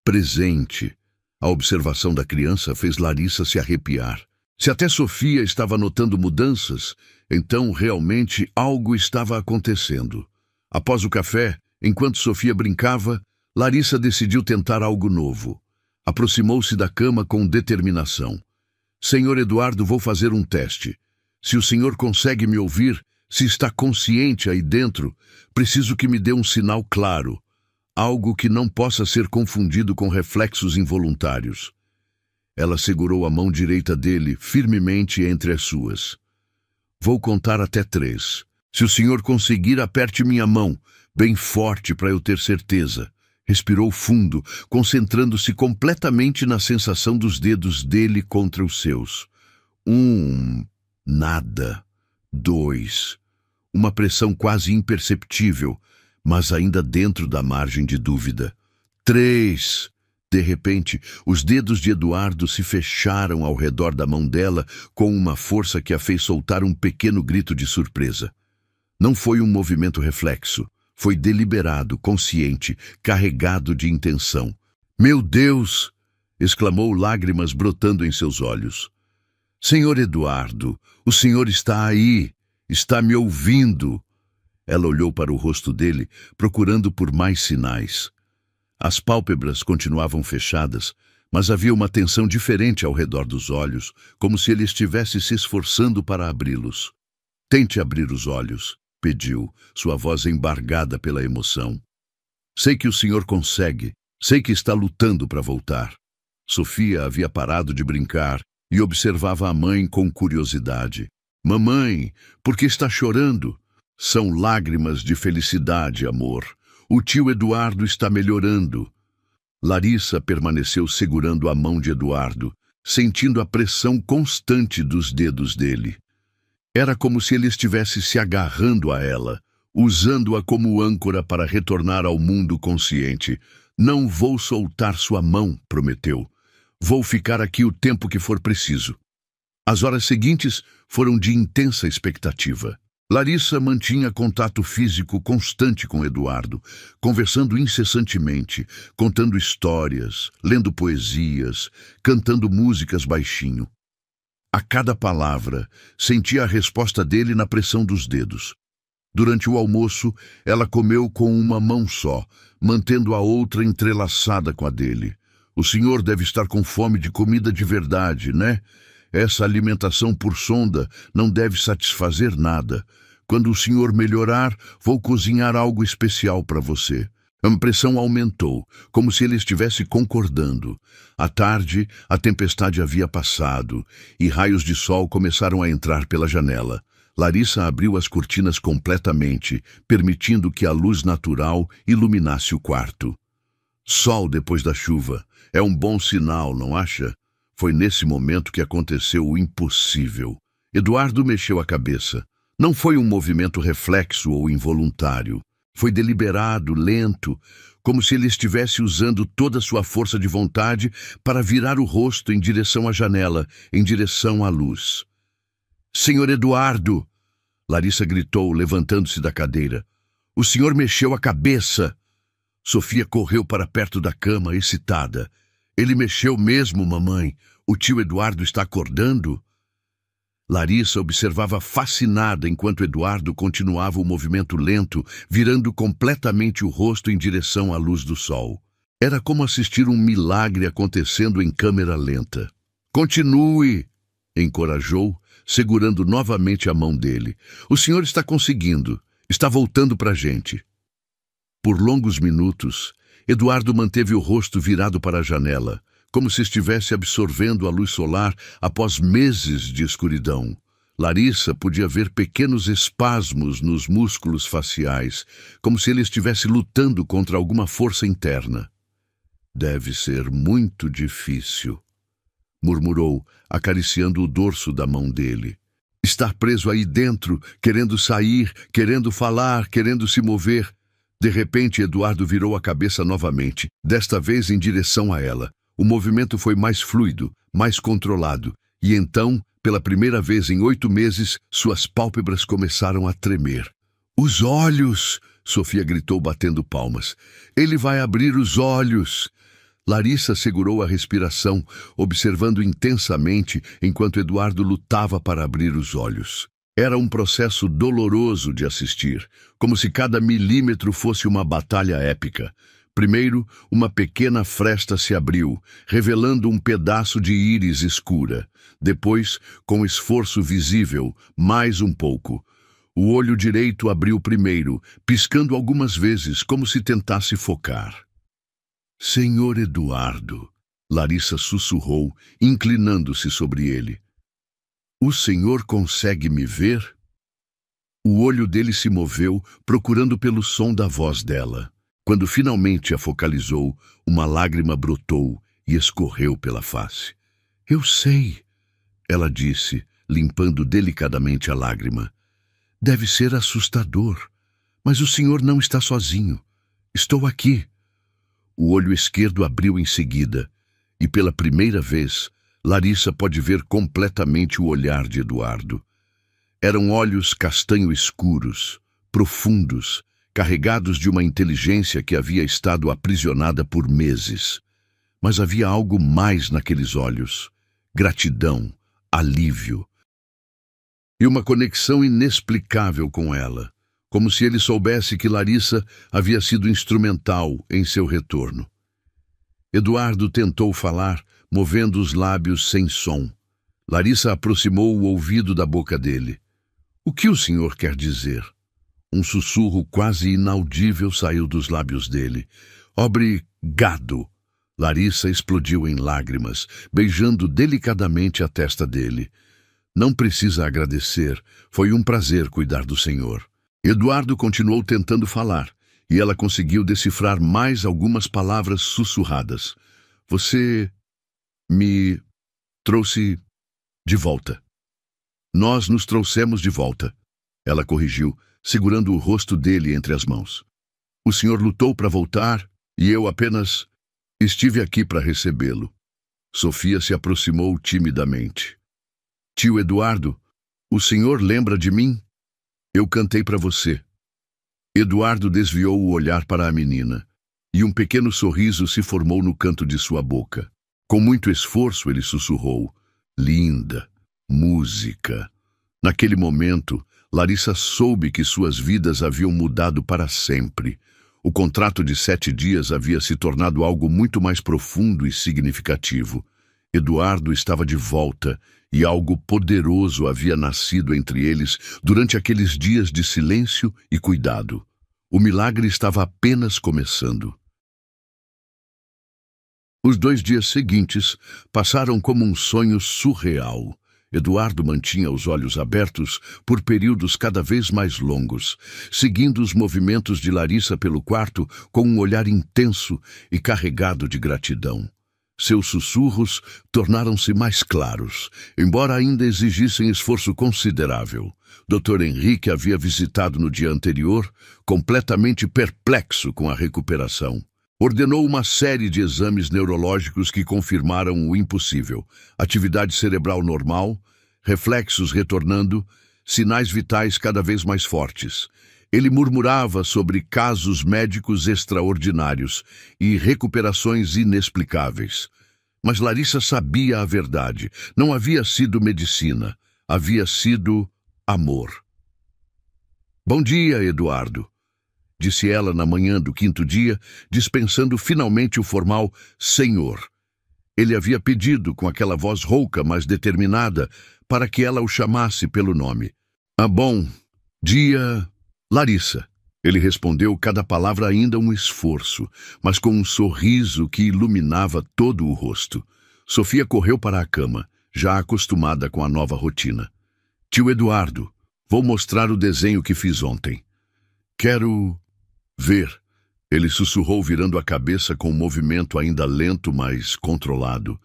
presente." A observação da criança fez Larissa se arrepiar. Se até Sofia estava notando mudanças, então realmente algo estava acontecendo. Após o café, enquanto Sofia brincava, Larissa decidiu tentar algo novo. Aproximou-se da cama com determinação. "Senhor Eduardo, vou fazer um teste. Se o senhor consegue me ouvir, se está consciente aí dentro, preciso que me dê um sinal claro. Algo que não possa ser confundido com reflexos involuntários." Ela segurou a mão direita dele firmemente entre as suas. "Vou contar até 3. Se o senhor conseguir, aperte minha mão, bem forte para eu ter certeza." Respirou fundo, concentrando-se completamente na sensação dos dedos dele contra os seus. 1, nada. 2, uma pressão quase imperceptível, mas ainda dentro da margem de dúvida. 3, de repente, os dedos de Eduardo se fecharam ao redor da mão dela com uma força que a fez soltar um pequeno grito de surpresa. Não foi um movimento reflexo. Foi deliberado, consciente, carregado de intenção. "Meu Deus!" exclamou, lágrimas brotando em seus olhos. "Senhor Eduardo, o senhor está aí, está me ouvindo." Ela olhou para o rosto dele, procurando por mais sinais. As pálpebras continuavam fechadas, mas havia uma tensão diferente ao redor dos olhos, como se ele estivesse se esforçando para abri-los. "Tente abrir os olhos", pediu, sua voz embargada pela emoção. "Sei que o senhor consegue. Sei que está lutando para voltar." Sofia havia parado de brincar e observava a mãe com curiosidade. "Mamãe, por que está chorando?" "São lágrimas de felicidade, amor. O tio Eduardo está melhorando." Larissa permaneceu segurando a mão de Eduardo, sentindo a pressão constante dos dedos dele. Era como se ele estivesse se agarrando a ela, usando-a como âncora para retornar ao mundo consciente. "Não vou soltar sua mão", prometeu. "Vou ficar aqui o tempo que for preciso." As horas seguintes foram de intensa expectativa. Larissa mantinha contato físico constante com Eduardo, conversando incessantemente, contando histórias, lendo poesias, cantando músicas baixinho. A cada palavra, sentia a resposta dele na pressão dos dedos. Durante o almoço, ela comeu com uma mão só, mantendo a outra entrelaçada com a dele. O senhor deve estar com fome de comida de verdade, né? Essa alimentação por sonda não deve satisfazer nada. Quando o senhor melhorar, vou cozinhar algo especial para você. A pressão aumentou, como se ele estivesse concordando. À tarde, a tempestade havia passado, e raios de sol começaram a entrar pela janela. Larissa abriu as cortinas completamente, permitindo que a luz natural iluminasse o quarto. Sol depois da chuva. É um bom sinal, não acha? Foi nesse momento que aconteceu o impossível. Eduardo mexeu a cabeça. Não foi um movimento reflexo ou involuntário. Foi deliberado, lento, como se ele estivesse usando toda a sua força de vontade para virar o rosto em direção à janela, em direção à luz. Senhor Eduardo! Larissa gritou, levantando-se da cadeira. O senhor mexeu a cabeça! Sofia correu para perto da cama, excitada. Ele mexeu mesmo, mamãe. O tio Eduardo está acordando? Larissa observava fascinada enquanto Eduardo continuava o movimento lento, virando completamente o rosto em direção à luz do sol. Era como assistir um milagre acontecendo em câmera lenta. Continue! Encorajou, segurando novamente a mão dele. O senhor está conseguindo. Está voltando para a gente. Por longos minutos, Eduardo manteve o rosto virado para a janela, como se estivesse absorvendo a luz solar após meses de escuridão. Larissa podia ver pequenos espasmos nos músculos faciais, como se ele estivesse lutando contra alguma força interna. Deve ser muito difícil, murmurou, acariciando o dorso da mão dele. Estar preso aí dentro, querendo sair, querendo falar, querendo se mover. De repente, Eduardo virou a cabeça novamente, desta vez em direção a ela. O movimento foi mais fluido, mais controlado, e então, pela primeira vez em 8 meses, suas pálpebras começaram a tremer. Os olhos! Sofia gritou, batendo palmas. Ele vai abrir os olhos! Larissa segurou a respiração, observando intensamente enquanto Eduardo lutava para abrir os olhos. Era um processo doloroso de assistir, como se cada milímetro fosse uma batalha épica. Primeiro, uma pequena fresta se abriu, revelando um pedaço de íris escura. Depois, com esforço visível, mais um pouco. O olho direito abriu primeiro, piscando algumas vezes, como se tentasse focar. Senhor Eduardo, Larissa sussurrou, inclinando-se sobre ele. O senhor consegue me ver? O olho dele se moveu, procurando pelo som da voz dela. Quando finalmente a focalizou, uma lágrima brotou e escorreu pela face. Eu sei, ela disse, limpando delicadamente a lágrima. Deve ser assustador, mas o senhor não está sozinho. Estou aqui. O olho esquerdo abriu em seguida, e pela primeira vez, Larissa pode ver completamente o olhar de Eduardo. Eram olhos castanho escuros, profundos, carregados de uma inteligência que havia estado aprisionada por meses. Mas havia algo mais naqueles olhos. Gratidão, alívio. E uma conexão inexplicável com ela, como se ele soubesse que Larissa havia sido instrumental em seu retorno. Eduardo tentou falar, movendo os lábios sem som. Larissa aproximou o ouvido da boca dele. O que o senhor quer dizer? Um sussurro quase inaudível saiu dos lábios dele. Obrigado! Larissa explodiu em lágrimas, beijando delicadamente a testa dele. Não precisa agradecer. Foi um prazer cuidar do senhor. Eduardo continuou tentando falar, e ela conseguiu decifrar mais algumas palavras sussurradas. Você me trouxe de volta. Nós nos trouxemos de volta. Ela corrigiu, segurando o rosto dele entre as mãos. O senhor lutou para voltar e eu apenas estive aqui para recebê-lo. Sofia se aproximou timidamente. Tio Eduardo, o senhor lembra de mim? Eu cantei para você. Eduardo desviou o olhar para a menina, e um pequeno sorriso se formou no canto de sua boca. Com muito esforço, ele sussurrou: linda, música. Naquele momento, Larissa soube que suas vidas haviam mudado para sempre. O contrato de 7 dias havia se tornado algo muito mais profundo e significativo. Eduardo estava de volta e algo poderoso havia nascido entre eles durante aqueles dias de silêncio e cuidado. O milagre estava apenas começando. Os 2 dias seguintes passaram como um sonho surreal. Eduardo mantinha os olhos abertos por períodos cada vez mais longos, seguindo os movimentos de Larissa pelo quarto com um olhar intenso e carregado de gratidão. Seus sussurros tornaram-se mais claros, embora ainda exigissem esforço considerável. Dr. Henrique havia visitado no dia anterior, completamente perplexo com a recuperação. Ordenou uma série de exames neurológicos que confirmaram o impossível: atividade cerebral normal, reflexos retornando, sinais vitais cada vez mais fortes. Ele murmurava sobre casos médicos extraordinários e recuperações inexplicáveis. Mas Larissa sabia a verdade. Não havia sido medicina, havia sido amor. Bom dia, Eduardo, disse ela na manhã do 5º dia, dispensando finalmente o formal senhor. Ele havia pedido, com aquela voz rouca, mas determinada, para que ela o chamasse pelo nome. Bom dia, Larissa. Ele respondeu cada palavra ainda um esforço, mas com um sorriso que iluminava todo o rosto. Sofia correu para a cama, já acostumada com a nova rotina. Tio Eduardo, vou mostrar o desenho que fiz ontem. Quero ver. Ele sussurrou, virando a cabeça com um movimento ainda lento, mas controlado.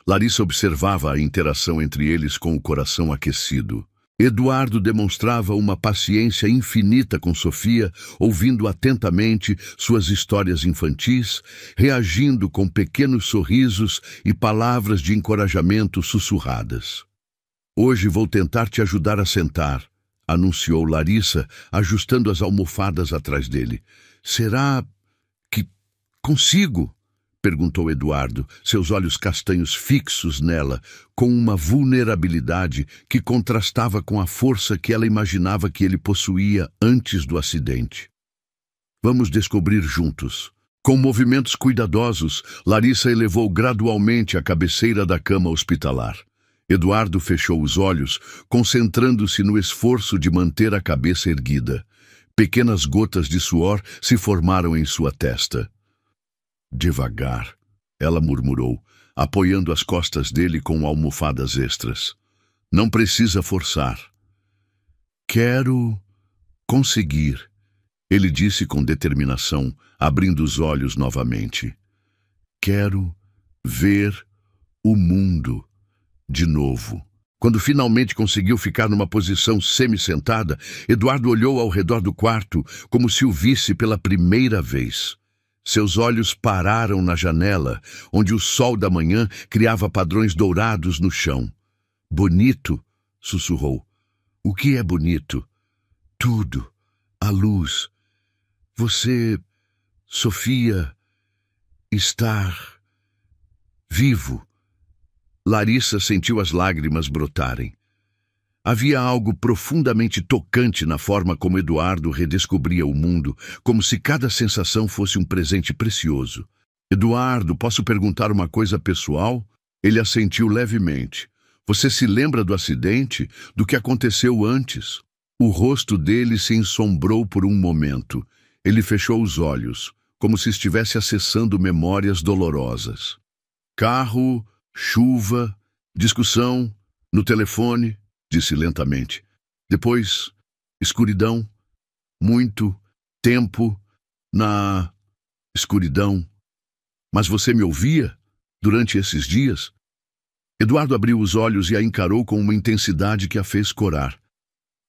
Larissa observava a interação entre eles com o coração aquecido. Eduardo demonstrava uma paciência infinita com Sofia, ouvindo atentamente suas histórias infantis, reagindo com pequenos sorrisos e palavras de encorajamento sussurradas. Hoje vou tentar te ajudar a sentar, anunciou Larissa, ajustando as almofadas atrás dele. Será que consigo? Perguntou Eduardo, seus olhos castanhos fixos nela, com uma vulnerabilidade que contrastava com a força que ela imaginava que ele possuía antes do acidente. Vamos descobrir juntos. Com movimentos cuidadosos, Larissa elevou gradualmente a cabeceira da cama hospitalar. Eduardo fechou os olhos, concentrando-se no esforço de manter a cabeça erguida. Pequenas gotas de suor se formaram em sua testa. Devagar, ela murmurou, apoiando as costas dele com almofadas extras. Não precisa forçar. Quero conseguir, ele disse com determinação, abrindo os olhos novamente. Quero ver o mundo de novo. Quando finalmente conseguiu ficar numa posição semi-sentada, Eduardo olhou ao redor do quarto como se o visse pela primeira vez. Seus olhos pararam na janela, onde o sol da manhã criava padrões dourados no chão. Bonito, sussurrou. O que é bonito? Tudo. A luz. Você, Sofia, estar vivo. Larissa sentiu as lágrimas brotarem. Havia algo profundamente tocante na forma como Eduardo redescobria o mundo, como se cada sensação fosse um presente precioso. Eduardo, posso perguntar uma coisa pessoal? Ele assentiu levemente. Você se lembra do acidente? Do que aconteceu antes? O rosto dele se ensombrou por um momento. Ele fechou os olhos, como se estivesse acessando memórias dolorosas. Carro, chuva, discussão, no telefone, disse lentamente. Depois, escuridão, muito tempo na escuridão. Mas você me ouvia durante esses dias? Eduardo abriu os olhos e a encarou com uma intensidade que a fez corar.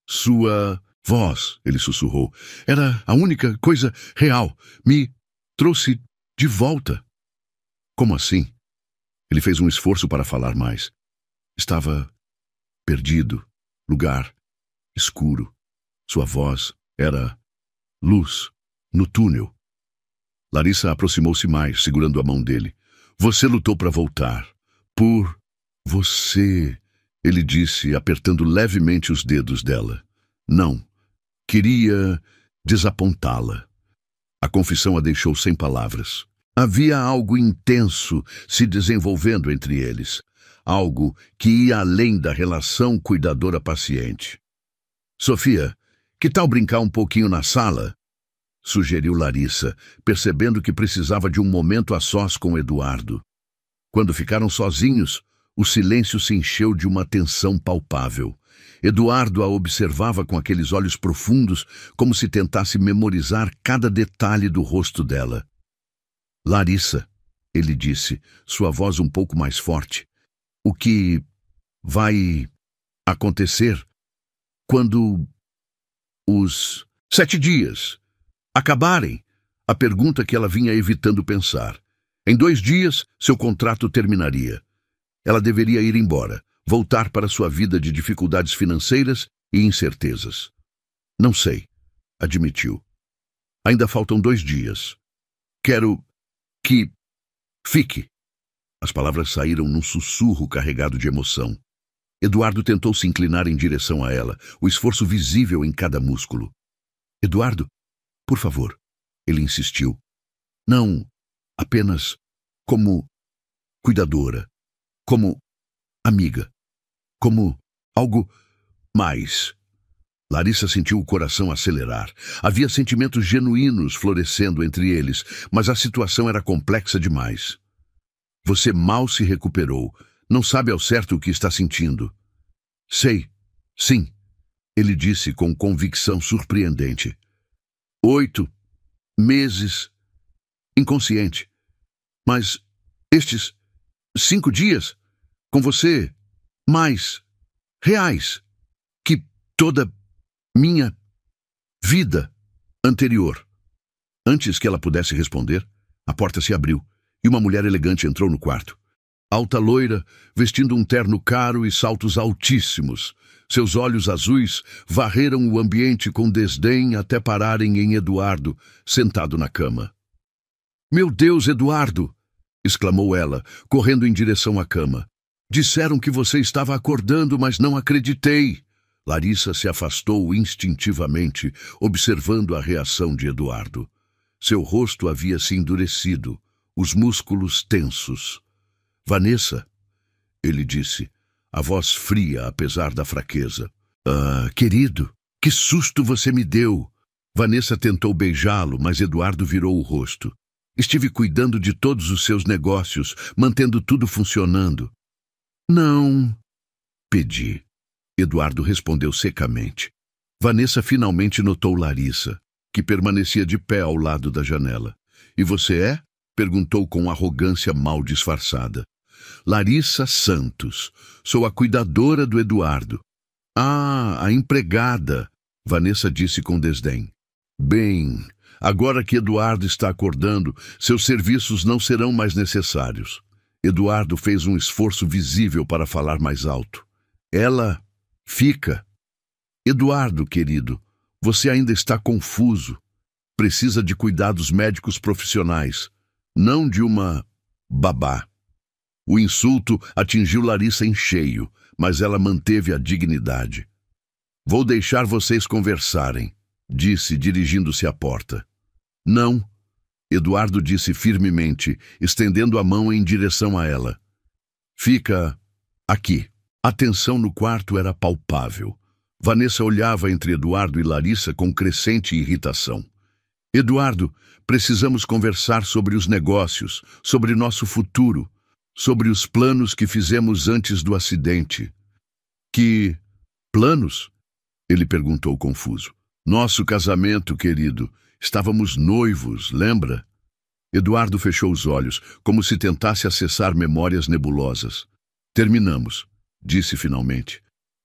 Sua voz, ele sussurrou, era a única coisa real. Me trouxe de volta. Como assim? Ele fez um esforço para falar mais. Estava perdido, lugar escuro. Sua voz era luz no túnel. Larissa aproximou-se mais, segurando a mão dele. Você lutou para voltar. Por você, ele disse, apertando levemente os dedos dela. Não. Queria desapontá-la. A confissão a deixou sem palavras. Havia algo intenso se desenvolvendo entre eles. Algo que ia além da relação cuidadora-paciente. Sofia, que tal brincar um pouquinho na sala? Sugeriu Larissa, percebendo que precisava de um momento a sós com Eduardo. Quando ficaram sozinhos, o silêncio se encheu de uma tensão palpável. Eduardo a observava com aqueles olhos profundos, como se tentasse memorizar cada detalhe do rosto dela. Larissa, ele disse, sua voz um pouco mais forte, o que vai acontecer quando os 7 dias acabarem? A pergunta que ela vinha evitando pensar. Em 2 dias, seu contrato terminaria. Ela deveria ir embora, voltar para sua vida de dificuldades financeiras e incertezas. Não sei, admitiu. Ainda faltam 2 dias. Quero que fique. As palavras saíram num sussurro carregado de emoção. Eduardo tentou se inclinar em direção a ela, o esforço visível em cada músculo. Eduardo, por favor, ele insistiu. Não apenas como cuidadora, como amiga, como algo mais. Larissa sentiu o coração acelerar. Havia sentimentos genuínos florescendo entre eles, mas a situação era complexa demais. Você mal se recuperou. Não sabe ao certo o que está sentindo. Sei, sim, ele disse com convicção surpreendente. 8 meses inconsciente. Mas estes 5 dias com você, mais reais que toda minha vida anterior. Antes que ela pudesse responder, a porta se abriu e uma mulher elegante entrou no quarto. Alta loira, vestindo um terno caro e saltos altíssimos. Seus olhos azuis varreram o ambiente com desdém até pararem em Eduardo, sentado na cama. Meu Deus, Eduardo! Exclamou ela, correndo em direção à cama. Disseram que você estava acordando, mas não acreditei. Larissa se afastou instintivamente, observando a reação de Eduardo. Seu rosto havia se endurecido, os músculos tensos. Vanessa, ele disse, a voz fria apesar da fraqueza. Querido, que susto você me deu! Vanessa tentou beijá-lo, mas Eduardo virou o rosto. Estive cuidando de todos os seus negócios, mantendo tudo funcionando. Não, pedi. Eduardo respondeu secamente. Vanessa finalmente notou Larissa, que permanecia de pé ao lado da janela. E você é? Perguntou com arrogância mal disfarçada. Larissa Santos. Sou a cuidadora do Eduardo. Ah, a empregada, Vanessa disse com desdém. Bem, agora que Eduardo está acordando, seus serviços não serão mais necessários. Eduardo fez um esforço visível para falar mais alto. Ela fica. Eduardo, querido, você ainda está confuso. Precisa de cuidados médicos profissionais, não de uma babá. O insulto atingiu Larissa em cheio, mas ela manteve a dignidade. Vou deixar vocês conversarem, disse, dirigindo-se à porta. Não, Eduardo disse firmemente, estendendo a mão em direção a ela. Fica aqui. A tensão no quarto era palpável. Vanessa olhava entre Eduardo e Larissa com crescente irritação. Eduardo, precisamos conversar sobre os negócios, sobre nosso futuro, sobre os planos que fizemos antes do acidente. Que planos? Ele perguntou confuso. Nosso casamento, querido. Estávamos noivos, lembra? Eduardo fechou os olhos, como se tentasse acessar memórias nebulosas. Terminamos, disse finalmente.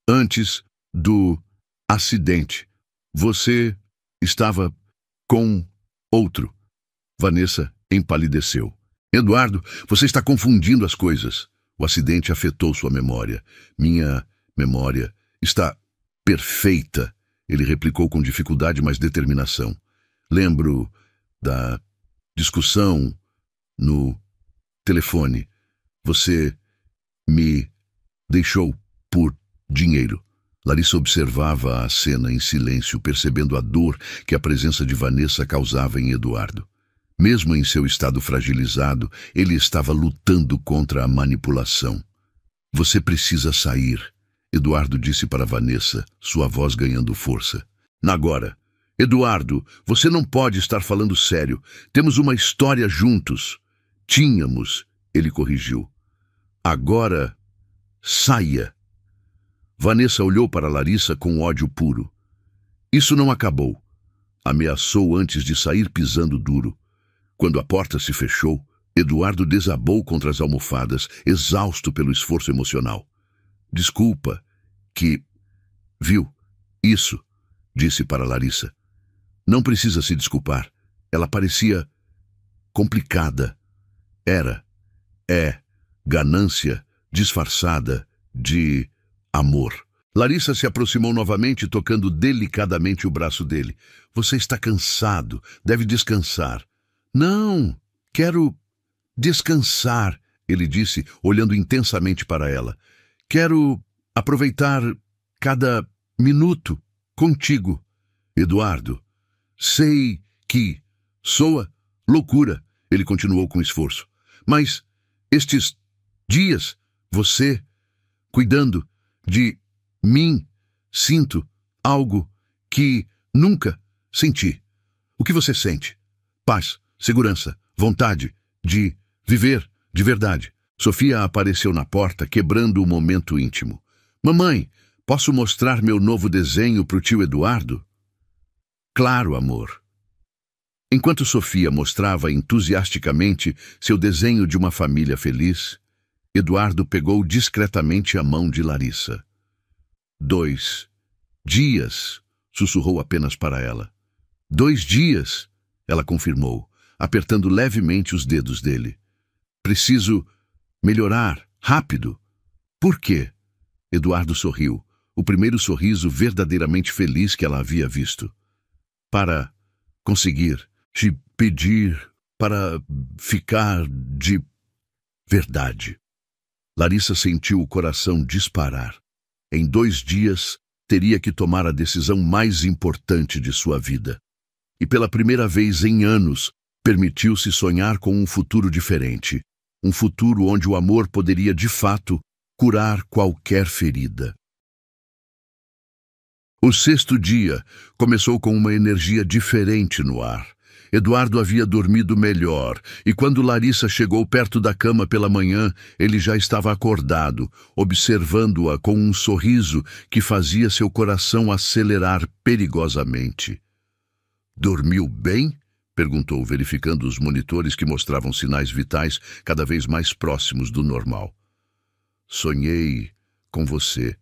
Antes do acidente, você estava com outro. Vanessa empalideceu. Eduardo, você está confundindo as coisas. O acidente afetou sua memória. Minha memória está perfeita, ele replicou com dificuldade, mas determinação. Lembro da discussão no telefone. Você me deixou por dinheiro. Larissa observava a cena em silêncio, percebendo a dor que a presença de Vanessa causava em Eduardo. Mesmo em seu estado fragilizado, ele estava lutando contra a manipulação. Você precisa sair, Eduardo disse para Vanessa, sua voz ganhando força. Agora. Eduardo, você não pode estar falando sério. Temos uma história juntos. Tínhamos, ele corrigiu. Agora, saia. Vanessa olhou para Larissa com ódio puro. Isso não acabou. Ameaçou antes de sair pisando duro. Quando a porta se fechou, Eduardo desabou contra as almofadas, exausto pelo esforço emocional. Desculpa, que... Viu? Isso, disse para Larissa. Não precisa se desculpar. Ela parecia complicada. É ganância disfarçada de amor. Larissa se aproximou novamente, tocando delicadamente o braço dele. Você está cansado, deve descansar. Não, quero descansar, ele disse, olhando intensamente para ela. Quero aproveitar cada minuto contigo. Eduardo, sei que soa loucura, ele continuou com esforço. Mas estes dias, você, cuidando de mim, sinto algo que nunca senti. O que você sente? Paz, segurança, vontade de viver de verdade. Sofia apareceu na porta, quebrando o momento íntimo. Mamãe, posso mostrar meu novo desenho para o tio Eduardo? Claro, amor. Enquanto Sofia mostrava entusiasticamente seu desenho de uma família feliz, Eduardo pegou discretamente a mão de Larissa. 2 dias, sussurrou apenas para ela. 2 dias, ela confirmou, apertando levemente os dedos dele. Preciso melhorar, rápido. Por quê? Eduardo sorriu, o primeiro sorriso verdadeiramente feliz que ela havia visto. Para conseguir te pedir para ficar de verdade. Larissa sentiu o coração disparar. Em 2 dias, teria que tomar a decisão mais importante de sua vida. E pela primeira vez em anos, permitiu-se sonhar com um futuro diferente. Um futuro onde o amor poderia, de fato, curar qualquer ferida. O 6º dia começou com uma energia diferente no ar. Eduardo havia dormido melhor, e quando Larissa chegou perto da cama pela manhã, ele já estava acordado, observando-a com um sorriso que fazia seu coração acelerar perigosamente. Dormiu bem? Perguntou, verificando os monitores que mostravam sinais vitais cada vez mais próximos do normal. Sonhei com você,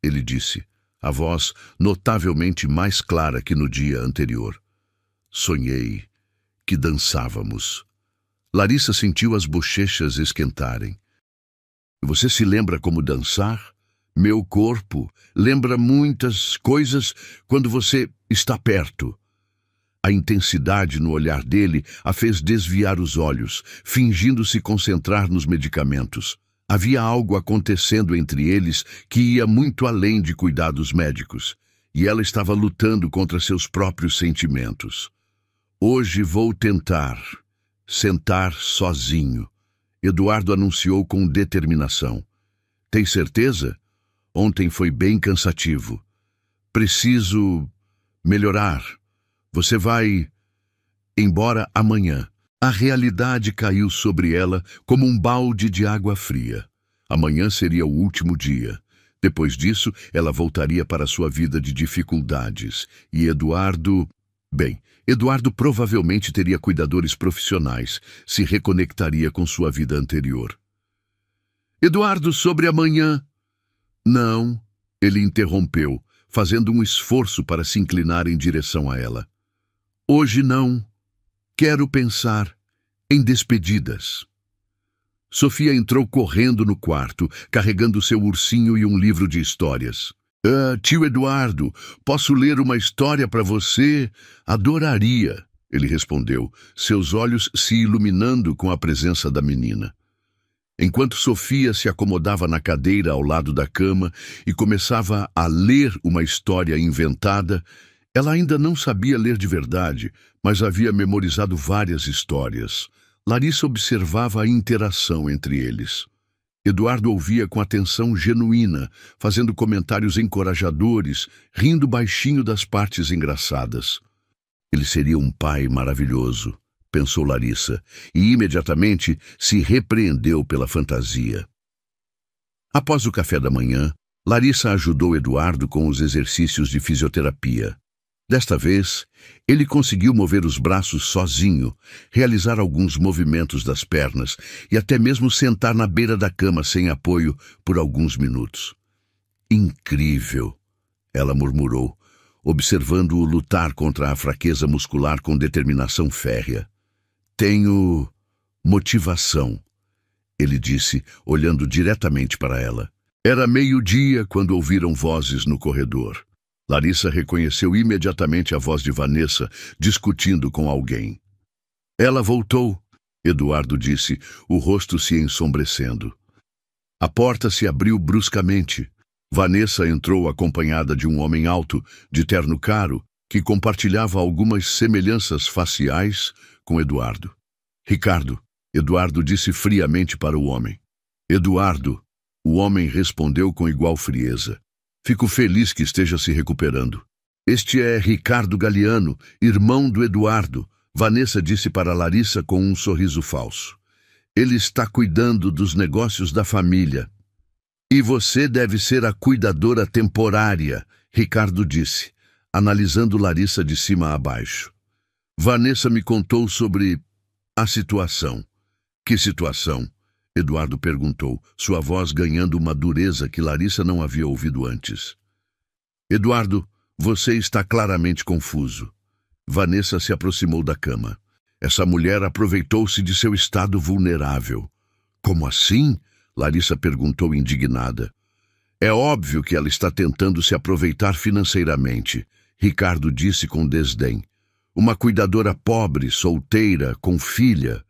ele disse, a voz notavelmente mais clara que no dia anterior. Sonhei que dançávamos. Larissa sentiu as bochechas esquentarem. Você se lembra como dançar? Meu corpo lembra muitas coisas quando você está perto. A intensidade no olhar dele a fez desviar os olhos, fingindo se concentrar nos medicamentos. Havia algo acontecendo entre eles que ia muito além de cuidados médicos, e ela estava lutando contra seus próprios sentimentos. Hoje vou tentar sentar sozinho, Eduardo anunciou com determinação. Tem certeza? Ontem foi bem cansativo. Preciso melhorar. Você vai embora amanhã. A realidade caiu sobre ela como um balde de água fria. Amanhã seria o último dia. Depois disso, ela voltaria para sua vida de dificuldades. E Eduardo... Bem, Eduardo provavelmente teria cuidadores profissionais, se reconectaria com sua vida anterior. Eduardo, sobre amanhã... Não, ele interrompeu, fazendo um esforço para se inclinar em direção a ela. Hoje não. Quero pensar em despedidas. Sofia entrou correndo no quarto, carregando seu ursinho e um livro de histórias. Tio Eduardo, posso ler uma história para você? Adoraria, ele respondeu, seus olhos se iluminando com a presença da menina. Enquanto Sofia se acomodava na cadeira ao lado da cama e começava a ler uma história inventada, ela ainda não sabia ler de verdade, mas havia memorizado várias histórias. Larissa observava a interação entre eles. Eduardo ouvia com atenção genuína, fazendo comentários encorajadores, rindo baixinho das partes engraçadas. Ele seria um pai maravilhoso, pensou Larissa, e imediatamente se repreendeu pela fantasia. Após o café da manhã, Larissa ajudou Eduardo com os exercícios de fisioterapia. Desta vez, ele conseguiu mover os braços sozinho, realizar alguns movimentos das pernas e até mesmo sentar na beira da cama sem apoio por alguns minutos. Incrível, ela murmurou, observando-o lutar contra a fraqueza muscular com determinação férrea. Tenho motivação, ele disse, olhando diretamente para ela. Era meio-dia quando ouviram vozes no corredor. Larissa reconheceu imediatamente a voz de Vanessa discutindo com alguém. Ela voltou, Eduardo disse, o rosto se ensombrecendo. A porta se abriu bruscamente. Vanessa entrou acompanhada de um homem alto, de terno caro, que compartilhava algumas semelhanças faciais com Eduardo. Ricardo, Eduardo disse friamente para o homem. Eduardo, o homem respondeu com igual frieza. Fico feliz que esteja se recuperando. Este é Ricardo Galiano, irmão do Eduardo, Vanessa disse para Larissa com um sorriso falso. Ele está cuidando dos negócios da família. E você deve ser a cuidadora temporária, Ricardo disse, analisando Larissa de cima a baixo. Vanessa me contou sobre a situação. Que situação? Eduardo perguntou, sua voz ganhando uma dureza que Larissa não havia ouvido antes. Eduardo, você está claramente confuso. Vanessa se aproximou da cama. Essa mulher aproveitou-se de seu estado vulnerável. Como assim? Larissa perguntou indignada. É óbvio que ela está tentando se aproveitar financeiramente, Ricardo disse com desdém. Uma cuidadora pobre, solteira, com filha.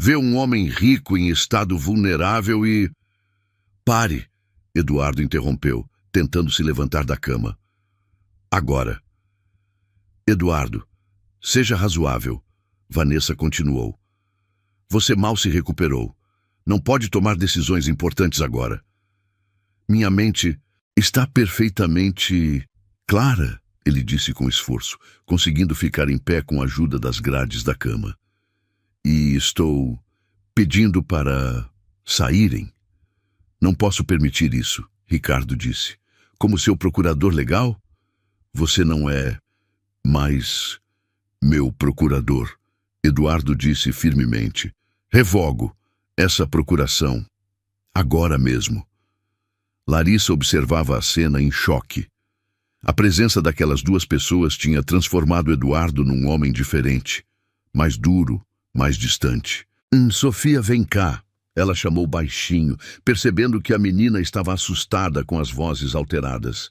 Vê um homem rico em estado vulnerável e... Pare, Eduardo interrompeu, tentando se levantar da cama. Agora. Eduardo, seja razoável, Vanessa continuou. Você mal se recuperou. Não pode tomar decisões importantes agora. Minha mente está perfeitamente clara, ele disse com esforço, conseguindo ficar em pé com a ajuda das grades da cama. E estou pedindo para saírem. Não posso permitir isso, Ricardo disse. Como seu procurador legal? Você não é mais meu procurador, Eduardo disse firmemente. Revogo essa procuração. Agora mesmo. Larissa observava a cena em choque. A presença daquelas duas pessoas tinha transformado Eduardo num homem diferente, mais duro, mais distante. Sofia, vem cá, ela chamou baixinho, percebendo que a menina estava assustada com as vozes alteradas.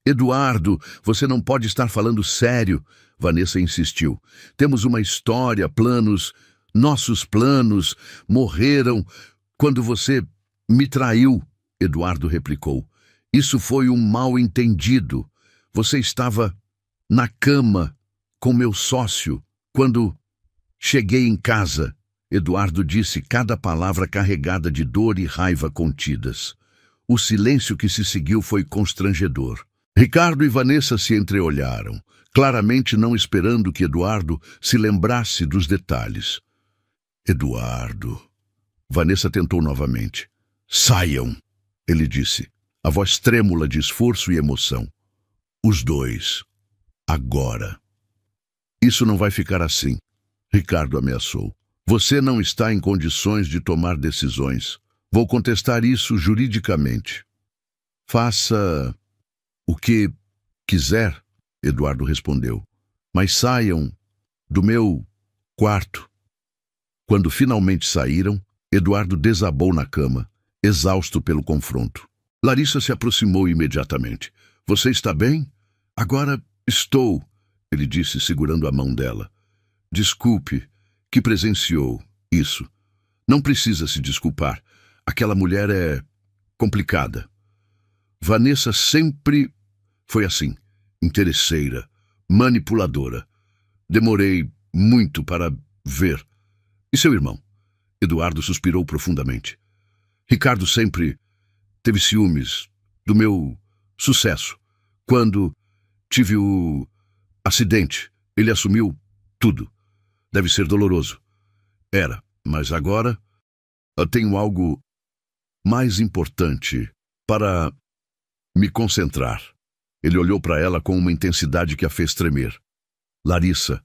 Eduardo, você não pode estar falando sério, Vanessa insistiu. Temos uma história, planos, nossos planos morreram quando você me traiu, Eduardo replicou. Isso foi um mal-entendido. Você estava na cama com meu sócio quando cheguei em casa, Eduardo disse, cada palavra carregada de dor e raiva contidas. O silêncio que se seguiu foi constrangedor. Ricardo e Vanessa se entreolharam, claramente não esperando que Eduardo se lembrasse dos detalhes. Eduardo. Vanessa tentou novamente. Saiam, ele disse, a voz trêmula de esforço e emoção. Os dois. Agora. Isso não vai ficar assim, Ricardo ameaçou. Você não está em condições de tomar decisões. Vou contestar isso juridicamente. Faça o que quiser, Eduardo respondeu. Mas saiam do meu quarto. Quando finalmente saíram, Eduardo desabou na cama, exausto pelo confronto. Larissa se aproximou imediatamente. Você está bem? Agora estou, ele disse, segurando a mão dela. Desculpe que presenciou isso. Não precisa se desculpar. Aquela mulher é complicada. Vanessa sempre foi assim, interesseira, manipuladora. Demorei muito para ver. E seu irmão? Eduardo suspirou profundamente. Ricardo sempre teve ciúmes do meu sucesso. Quando tive o acidente, ele assumiu tudo. Deve ser doloroso. Era, mas agora eu tenho algo mais importante para me concentrar. Ele olhou para ela com uma intensidade que a fez tremer. Larissa,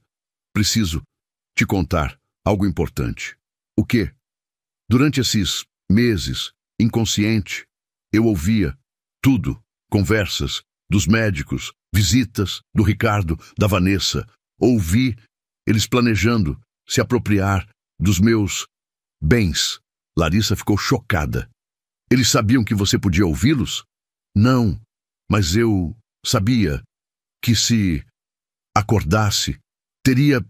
preciso te contar algo importante. O quê? Durante esses meses, inconsciente, eu ouvia tudo, conversas dos médicos, visitas do Ricardo, da Vanessa. Ouvi eles planejando se apropriar dos meus bens. Larissa ficou chocada. Eles sabiam que você podia ouvi-los? Não, mas eu sabia que se acordasse, teria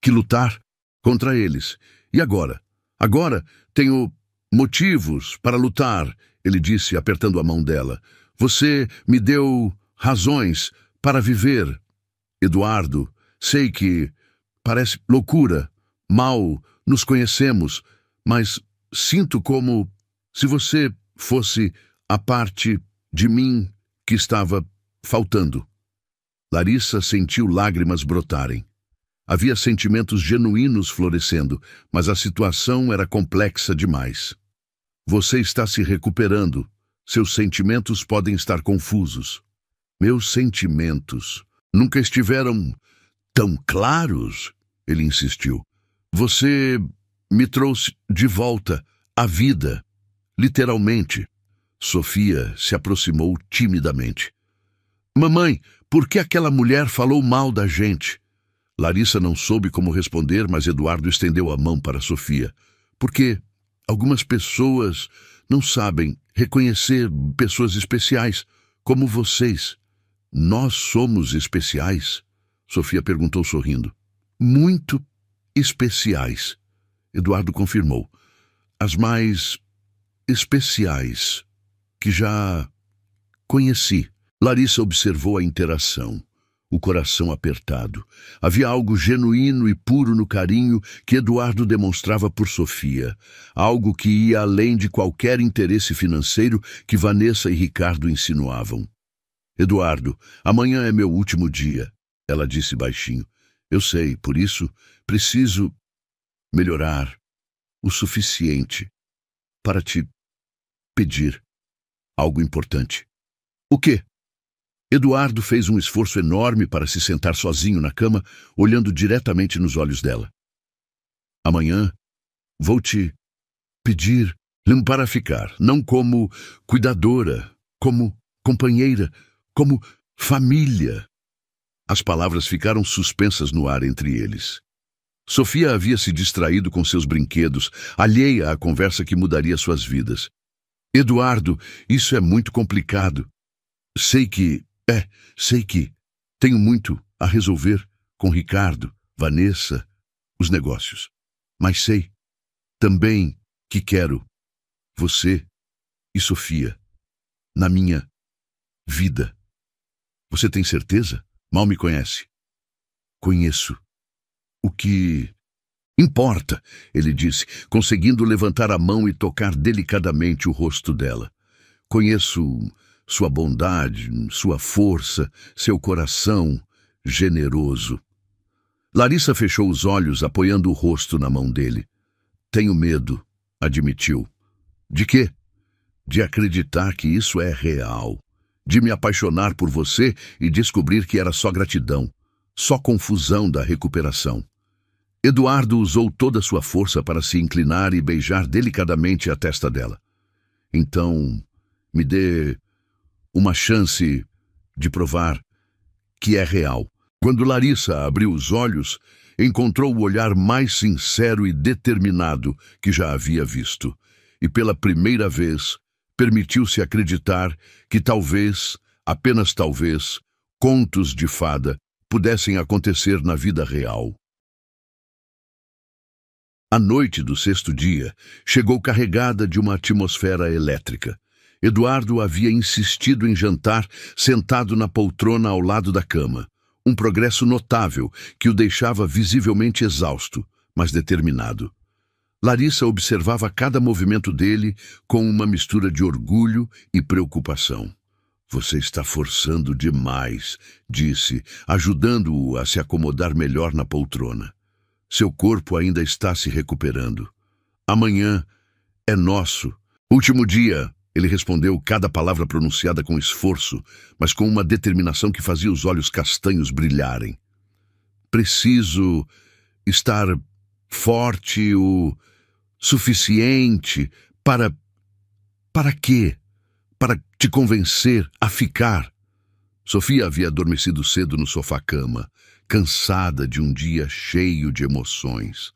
que lutar contra eles. E agora? Agora tenho motivos para lutar, ele disse, apertando a mão dela. Você me deu razões para viver. Eduardo, sei que parece loucura. Mal nos conhecemos, mas sinto como se você fosse a parte de mim que estava faltando. Larissa sentiu lágrimas brotarem. Havia sentimentos genuínos florescendo, mas a situação era complexa demais. Você está se recuperando. Seus sentimentos podem estar confusos. Meus sentimentos nunca estiveram tão claros, ele insistiu. Você me trouxe de volta à vida, literalmente. Sofia se aproximou timidamente. Mamãe, por que aquela mulher falou mal da gente? Larissa não soube como responder, mas Eduardo estendeu a mão para Sofia. Porque algumas pessoas não sabem reconhecer pessoas especiais, como vocês. Nós somos especiais? Sofia perguntou sorrindo. Muito especiais, Eduardo confirmou. As mais especiais que já conheci. Larissa observou a interação, o coração apertado. Havia algo genuíno e puro no carinho que Eduardo demonstrava por Sofia, algo que ia além de qualquer interesse financeiro que Vanessa e Ricardo insinuavam. Eduardo, amanhã é meu último dia, ela disse baixinho. Eu sei, por isso preciso melhorar o suficiente para te pedir algo importante. O quê? Eduardo fez um esforço enorme para se sentar sozinho na cama, olhando diretamente nos olhos dela. Amanhã vou te pedir para ficar, não como cuidadora, como companheira, como família. As palavras ficaram suspensas no ar entre eles. Sofia havia se distraído com seus brinquedos, alheia à conversa que mudaria suas vidas. Eduardo, isso é muito complicado. Sei que tenho muito a resolver com Ricardo, Vanessa, os negócios. Mas sei também que quero você e Sofia na minha vida. Você tem certeza? Mal me conhece. Conheço. O que importa, ele disse, conseguindo levantar a mão e tocar delicadamente o rosto dela. Conheço sua bondade, sua força, seu coração generoso. Larissa fechou os olhos, apoiando o rosto na mão dele. Tenho medo, admitiu. De quê? De acreditar que isso é real. De me apaixonar por você e descobrir que era só gratidão, só confusão da recuperação. Eduardo usou toda a sua força para se inclinar e beijar delicadamente a testa dela. Então, me dê uma chance de provar que é real. Quando Larissa abriu os olhos, encontrou o olhar mais sincero e determinado que já havia visto. E pela primeira vez, permitiu-se acreditar que talvez apenas talvez, contos de fada pudessem acontecer na vida real. A noite do sexto dia chegou carregada de uma atmosfera elétrica. Eduardo havia insistido em jantar sentado na poltrona ao lado da cama, um progresso notável que o deixava visivelmente exausto, mas determinado. Larissa observava cada movimento dele com uma mistura de orgulho e preocupação. "Você está forçando demais", disse, ajudando-o a se acomodar melhor na poltrona. "Seu corpo ainda está se recuperando. Amanhã é nosso." "Último dia", ele respondeu cada palavra pronunciada com esforço, mas com uma determinação que fazia os olhos castanhos brilharem. "Preciso estar forte o suficiente para... Para quê? Para te convencer a ficar." Sofia havia adormecido cedo no sofá-cama, cansada de um dia cheio de emoções.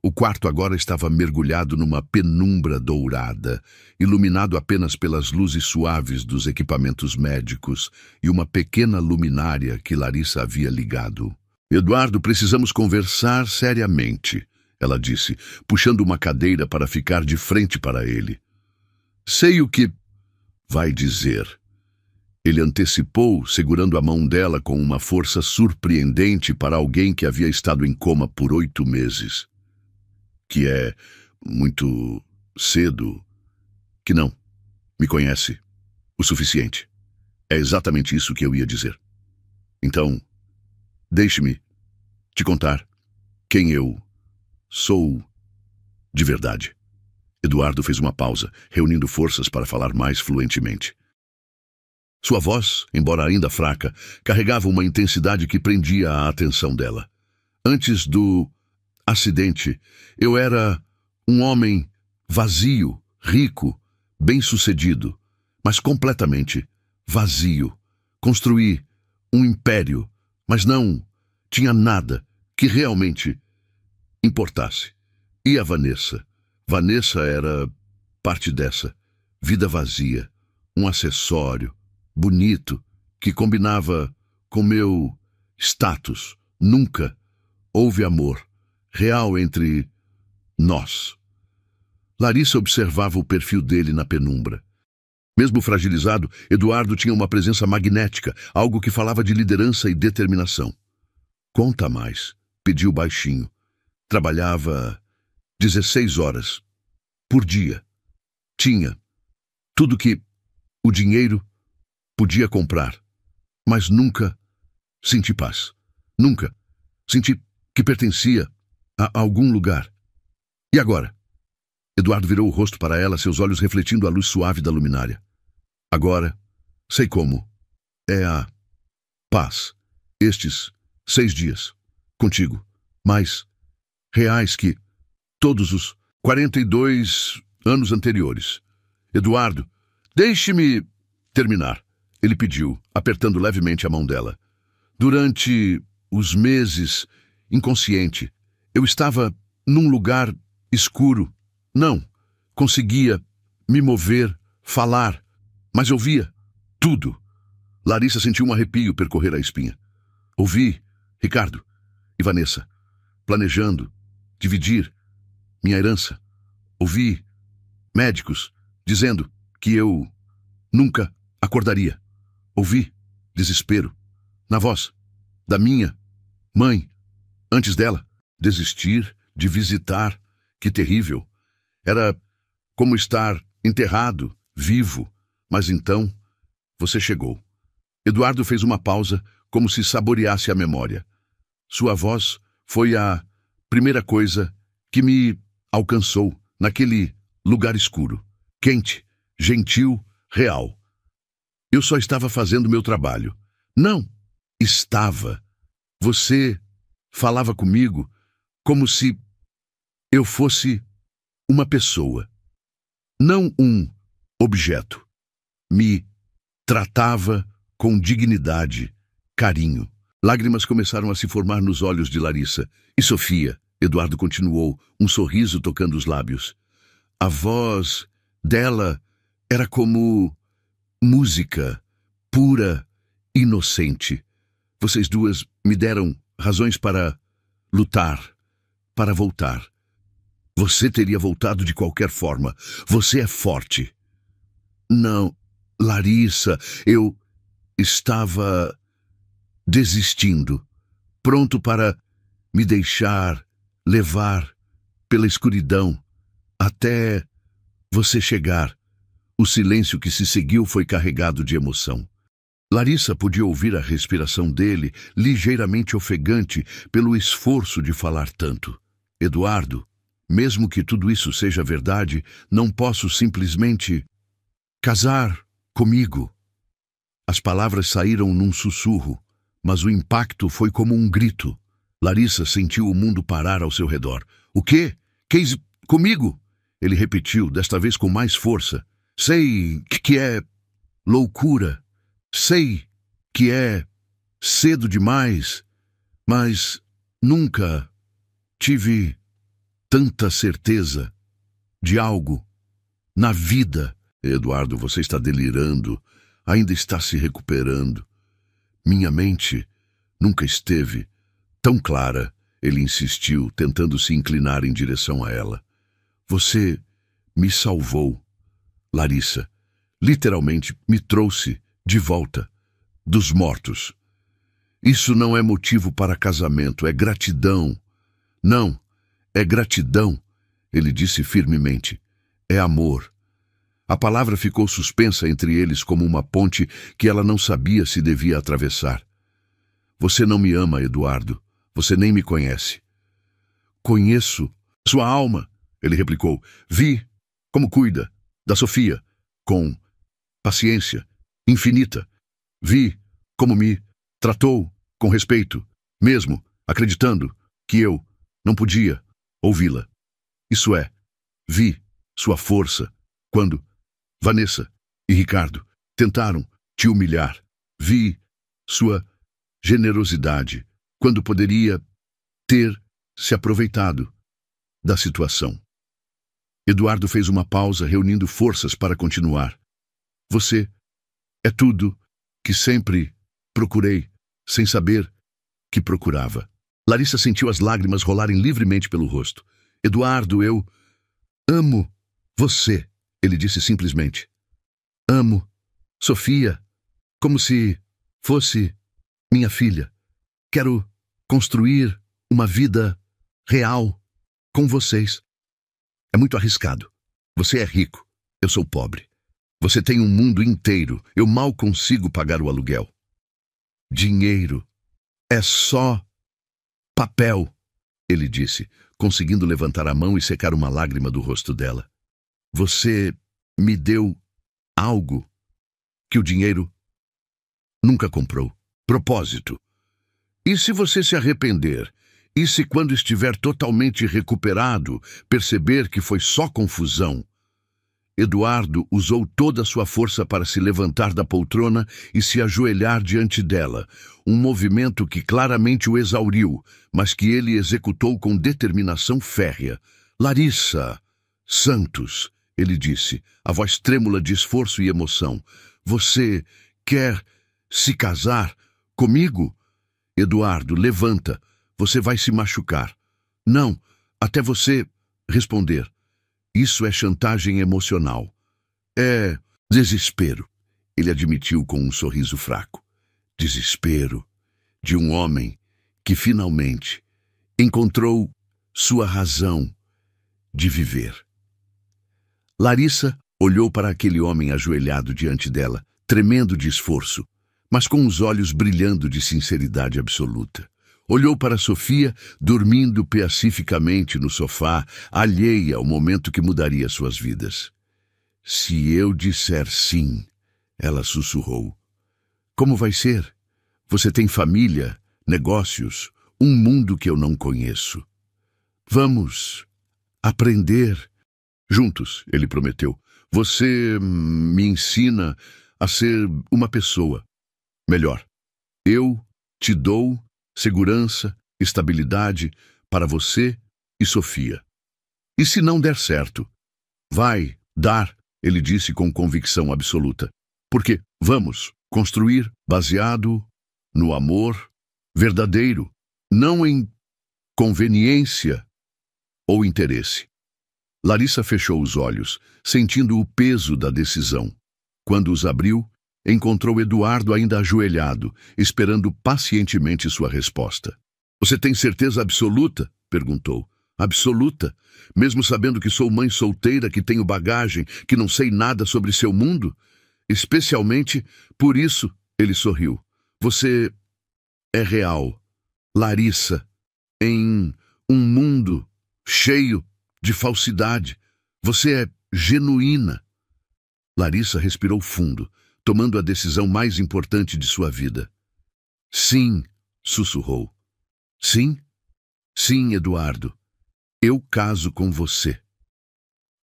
O quarto agora estava mergulhado numa penumbra dourada, iluminado apenas pelas luzes suaves dos equipamentos médicos e uma pequena luminária que Larissa havia ligado. "Eduardo, precisamos conversar seriamente", ela disse, puxando uma cadeira para ficar de frente para ele. "Sei o que vai dizer." Ele antecipou, segurando a mão dela com uma força surpreendente para alguém que havia estado em coma por 8 meses. "Que é muito cedo, que não me conhece o suficiente. É exatamente isso que eu ia dizer. Então, deixe-me te contar quem eu sou de verdade." Eduardo fez uma pausa, reunindo forças para falar mais fluentemente. Sua voz, embora ainda fraca, carregava uma intensidade que prendia a atenção dela. "Antes do acidente, eu era um homem vazio, rico, bem-sucedido, mas completamente vazio. Construí um império, mas não tinha nada que realmente importasse. E a Vanessa? Vanessa era parte dessa vida vazia, um acessório bonito que combinava com meu status. Nunca houve amor real entre nós." Larissa observava o perfil dele na penumbra. Mesmo fragilizado, Eduardo tinha uma presença magnética, algo que falava de liderança e determinação. "Conta mais", pediu baixinho. "Trabalhava 16 horas por dia. Tinha tudo que o dinheiro podia comprar, mas nunca senti paz. Nunca senti que pertencia a algum lugar. E agora?" Eduardo virou o rosto para ela, seus olhos refletindo a luz suave da luminária. "Agora, sei como. É a paz. Estes 6 dias, contigo, mais reais que todos os 42 anos anteriores." "Eduardo, deixe-me terminar", ele pediu, apertando levemente a mão dela. "Durante os meses, inconsciente, eu estava num lugar escuro. Não conseguia me mover, falar, mas ouvia tudo." Larissa sentiu um arrepio percorrer a espinha. "Ouvi Ricardo e Vanessa planejando dividir minha herança. Ouvi médicos dizendo que eu nunca acordaria. Ouvi desespero na voz da minha mãe antes dela desistir de visitar. Que terrível. Era como estar enterrado, vivo. Mas então você chegou." Eduardo fez uma pausa, como se saboreasse a memória. "Sua voz foi a primeira coisa que me alcançou naquele lugar escuro, quente, gentil, real. Eu só estava fazendo meu trabalho." "Não, estava. Você falava comigo como se eu fosse uma pessoa, não um objeto. Me tratava com dignidade, carinho." Lágrimas começaram a se formar nos olhos de Larissa. "E Sofia?" Eduardo continuou, um sorriso tocando os lábios. "A voz dela era como música, pura, inocente. Vocês duas me deram razões para lutar, para voltar. Você teria voltado de qualquer forma. Você é forte. Não, Larissa, eu estava desistindo, pronto para me deixar levar pela escuridão até você chegar. O silêncio que se seguiu foi carregado de emoção. Larissa podia ouvir a respiração dele, ligeiramente ofegante pelo esforço de falar tanto. Eduardo, mesmo que tudo isso seja verdade, não posso simplesmente casar comigo. As palavras saíram num sussurro, mas o impacto foi como um grito. Larissa sentiu o mundo parar ao seu redor. O quê? Queis comigo? Ele repetiu, desta vez com mais força. Sei que é loucura. Sei que é cedo demais, mas nunca tive tanta certeza de algo na vida. Eduardo, você está delirando, ainda está se recuperando. Minha mente nunca esteve tão clara, ele insistiu, tentando se inclinar em direção a ela. Você me salvou, Larissa. Literalmente me trouxe de volta dos mortos. Isso não é motivo para casamento, é gratidão. Não, é gratidão, ele disse firmemente. É amor. A palavra ficou suspensa entre eles como uma ponte que ela não sabia se devia atravessar. Você não me ama, Eduardo. Você nem me conhece. Conheço sua alma, ele replicou. Vi como cuida da Sofia, com paciência infinita. Vi como me tratou com respeito, mesmo acreditando que eu não podia ouvi-la. Isso é, vi sua força quando Vanessa e Ricardo tentaram te humilhar. Vi sua generosidade quando poderia ter se aproveitado da situação. Eduardo fez uma pausa, reunindo forças para continuar. Você é tudo que sempre procurei, sem saber que procurava. Larissa sentiu as lágrimas rolarem livremente pelo rosto. Eduardo, eu amo você, ele disse simplesmente. Amo Sofia, como se fosse minha filha. Quero construir uma vida real com vocês. É muito arriscado. Você é rico, eu sou pobre. Você tem um mundo inteiro, eu mal consigo pagar o aluguel. Dinheiro é só papel, ele disse, conseguindo levantar a mão e secar uma lágrima do rosto dela. Você me deu algo que o dinheiro nunca comprou. Propósito. E se você se arrepender? E se quando estiver totalmente recuperado, perceber que foi só confusão? Eduardo usou toda a sua força para se levantar da poltrona e se ajoelhar diante dela, um movimento que claramente o exauriu, mas que ele executou com determinação férrea. Larissa Santos, ele disse, a voz trêmula de esforço e emoção. Você quer se casar comigo? Eduardo, levanta. Você vai se machucar. Não, até você responder. Isso é chantagem emocional. É desespero, ele admitiu com um sorriso fraco. Desespero de um homem que finalmente encontrou sua razão de viver. Larissa olhou para aquele homem ajoelhado diante dela, tremendo de esforço, mas com os olhos brilhando de sinceridade absoluta. Olhou para Sofia, dormindo pacificamente no sofá, alheia ao momento que mudaria suas vidas. Se eu disser sim, ela sussurrou. Como vai ser? Você tem família, negócios, um mundo que eu não conheço. Vamos aprender juntos, ele prometeu. Você me ensina a ser uma pessoa melhor. Eu te dou segurança, estabilidade para você e Sofia. E se não der certo? Vai dar, ele disse com convicção absoluta. Porque vamos Construir baseado no amor verdadeiro, não em conveniência ou interesse. Larissa fechou os olhos, sentindo o peso da decisão. Quando os abriu, encontrou Eduardo ainda ajoelhado, esperando pacientemente sua resposta. "Você tem certeza absoluta?" perguntou. "Absoluta? Mesmo sabendo que sou mãe solteira, que tenho bagagem, que não sei nada sobre seu mundo? Especialmente por isso", ele sorriu. "Você é real, Larissa, em um mundo cheio de falsidade. Você é genuína." Larissa respirou fundo, tomando a decisão mais importante de sua vida. "Sim", sussurrou. "Sim? Sim, Eduardo. Eu caso com você."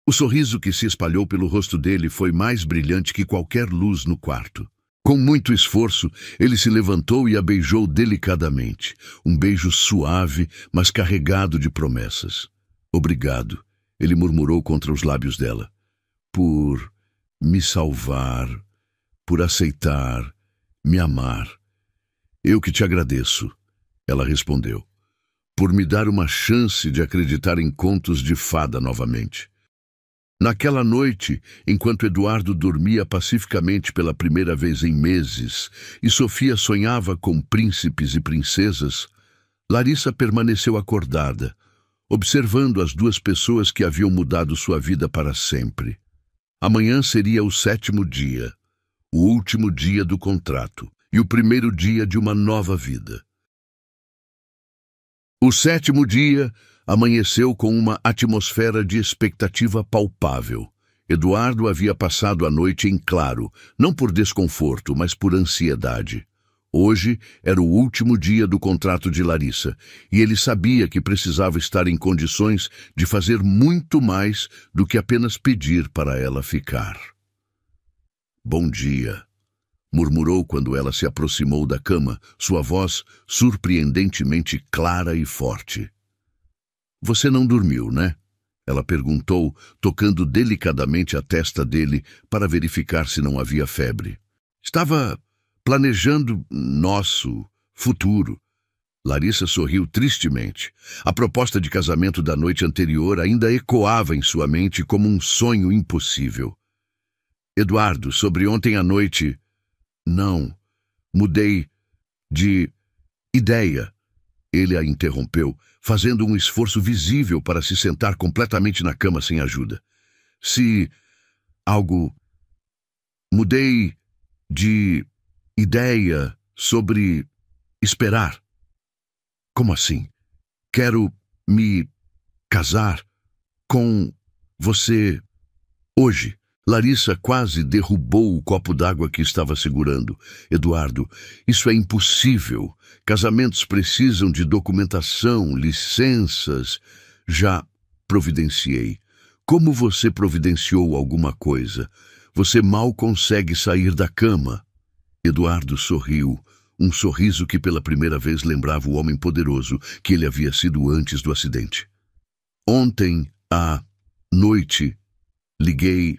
O sorriso que se espalhou pelo rosto dele foi mais brilhante que qualquer luz no quarto. Com muito esforço, ele se levantou e a beijou delicadamente. Um beijo suave, mas carregado de promessas. "Obrigado", ele murmurou contra os lábios dela. "Por me salvar, por aceitar, me amar." "Eu que te agradeço", ela respondeu. "Por me dar uma chance de acreditar em contos de fada novamente." Naquela noite, enquanto Eduardo dormia pacificamente pela primeira vez em meses e Sofia sonhava com príncipes e princesas, Larissa permaneceu acordada, observando as duas pessoas que haviam mudado sua vida para sempre. Amanhã seria o 7º dia, o último dia do contrato e o primeiro dia de uma nova vida. O 7º dia amanheceu com uma atmosfera de expectativa palpável. Eduardo havia passado a noite em claro, não por desconforto, mas por ansiedade. Hoje era o último dia do contrato de Larissa, e ele sabia que precisava estar em condições de fazer muito mais do que apenas pedir para ela ficar. "Bom dia", murmurou quando ela se aproximou da cama, sua voz surpreendentemente clara e forte. "Você não dormiu, né?" ela perguntou, tocando delicadamente a testa dele para verificar se não havia febre. "Estava planejando nosso futuro." Larissa sorriu tristemente. A proposta de casamento da noite anterior ainda ecoava em sua mente como um sonho impossível. "Eduardo, sobre ontem à noite..." "Não, mudei de ideia", ele a interrompeu, fazendo um esforço visível para se sentar completamente na cama sem ajuda. "Se algo... Mudei de ideia sobre esperar." "Como assim?" "Quero me casar com você hoje." Larissa quase derrubou o copo d'água que estava segurando. "Eduardo, isso é impossível. Casamentos precisam de documentação, licenças." "Já providenciei." "Como você providenciou alguma coisa? Você mal consegue sair da cama." Eduardo sorriu, um sorriso que pela primeira vez lembrava o homem poderoso que ele havia sido antes do acidente. "Ontem à noite, liguei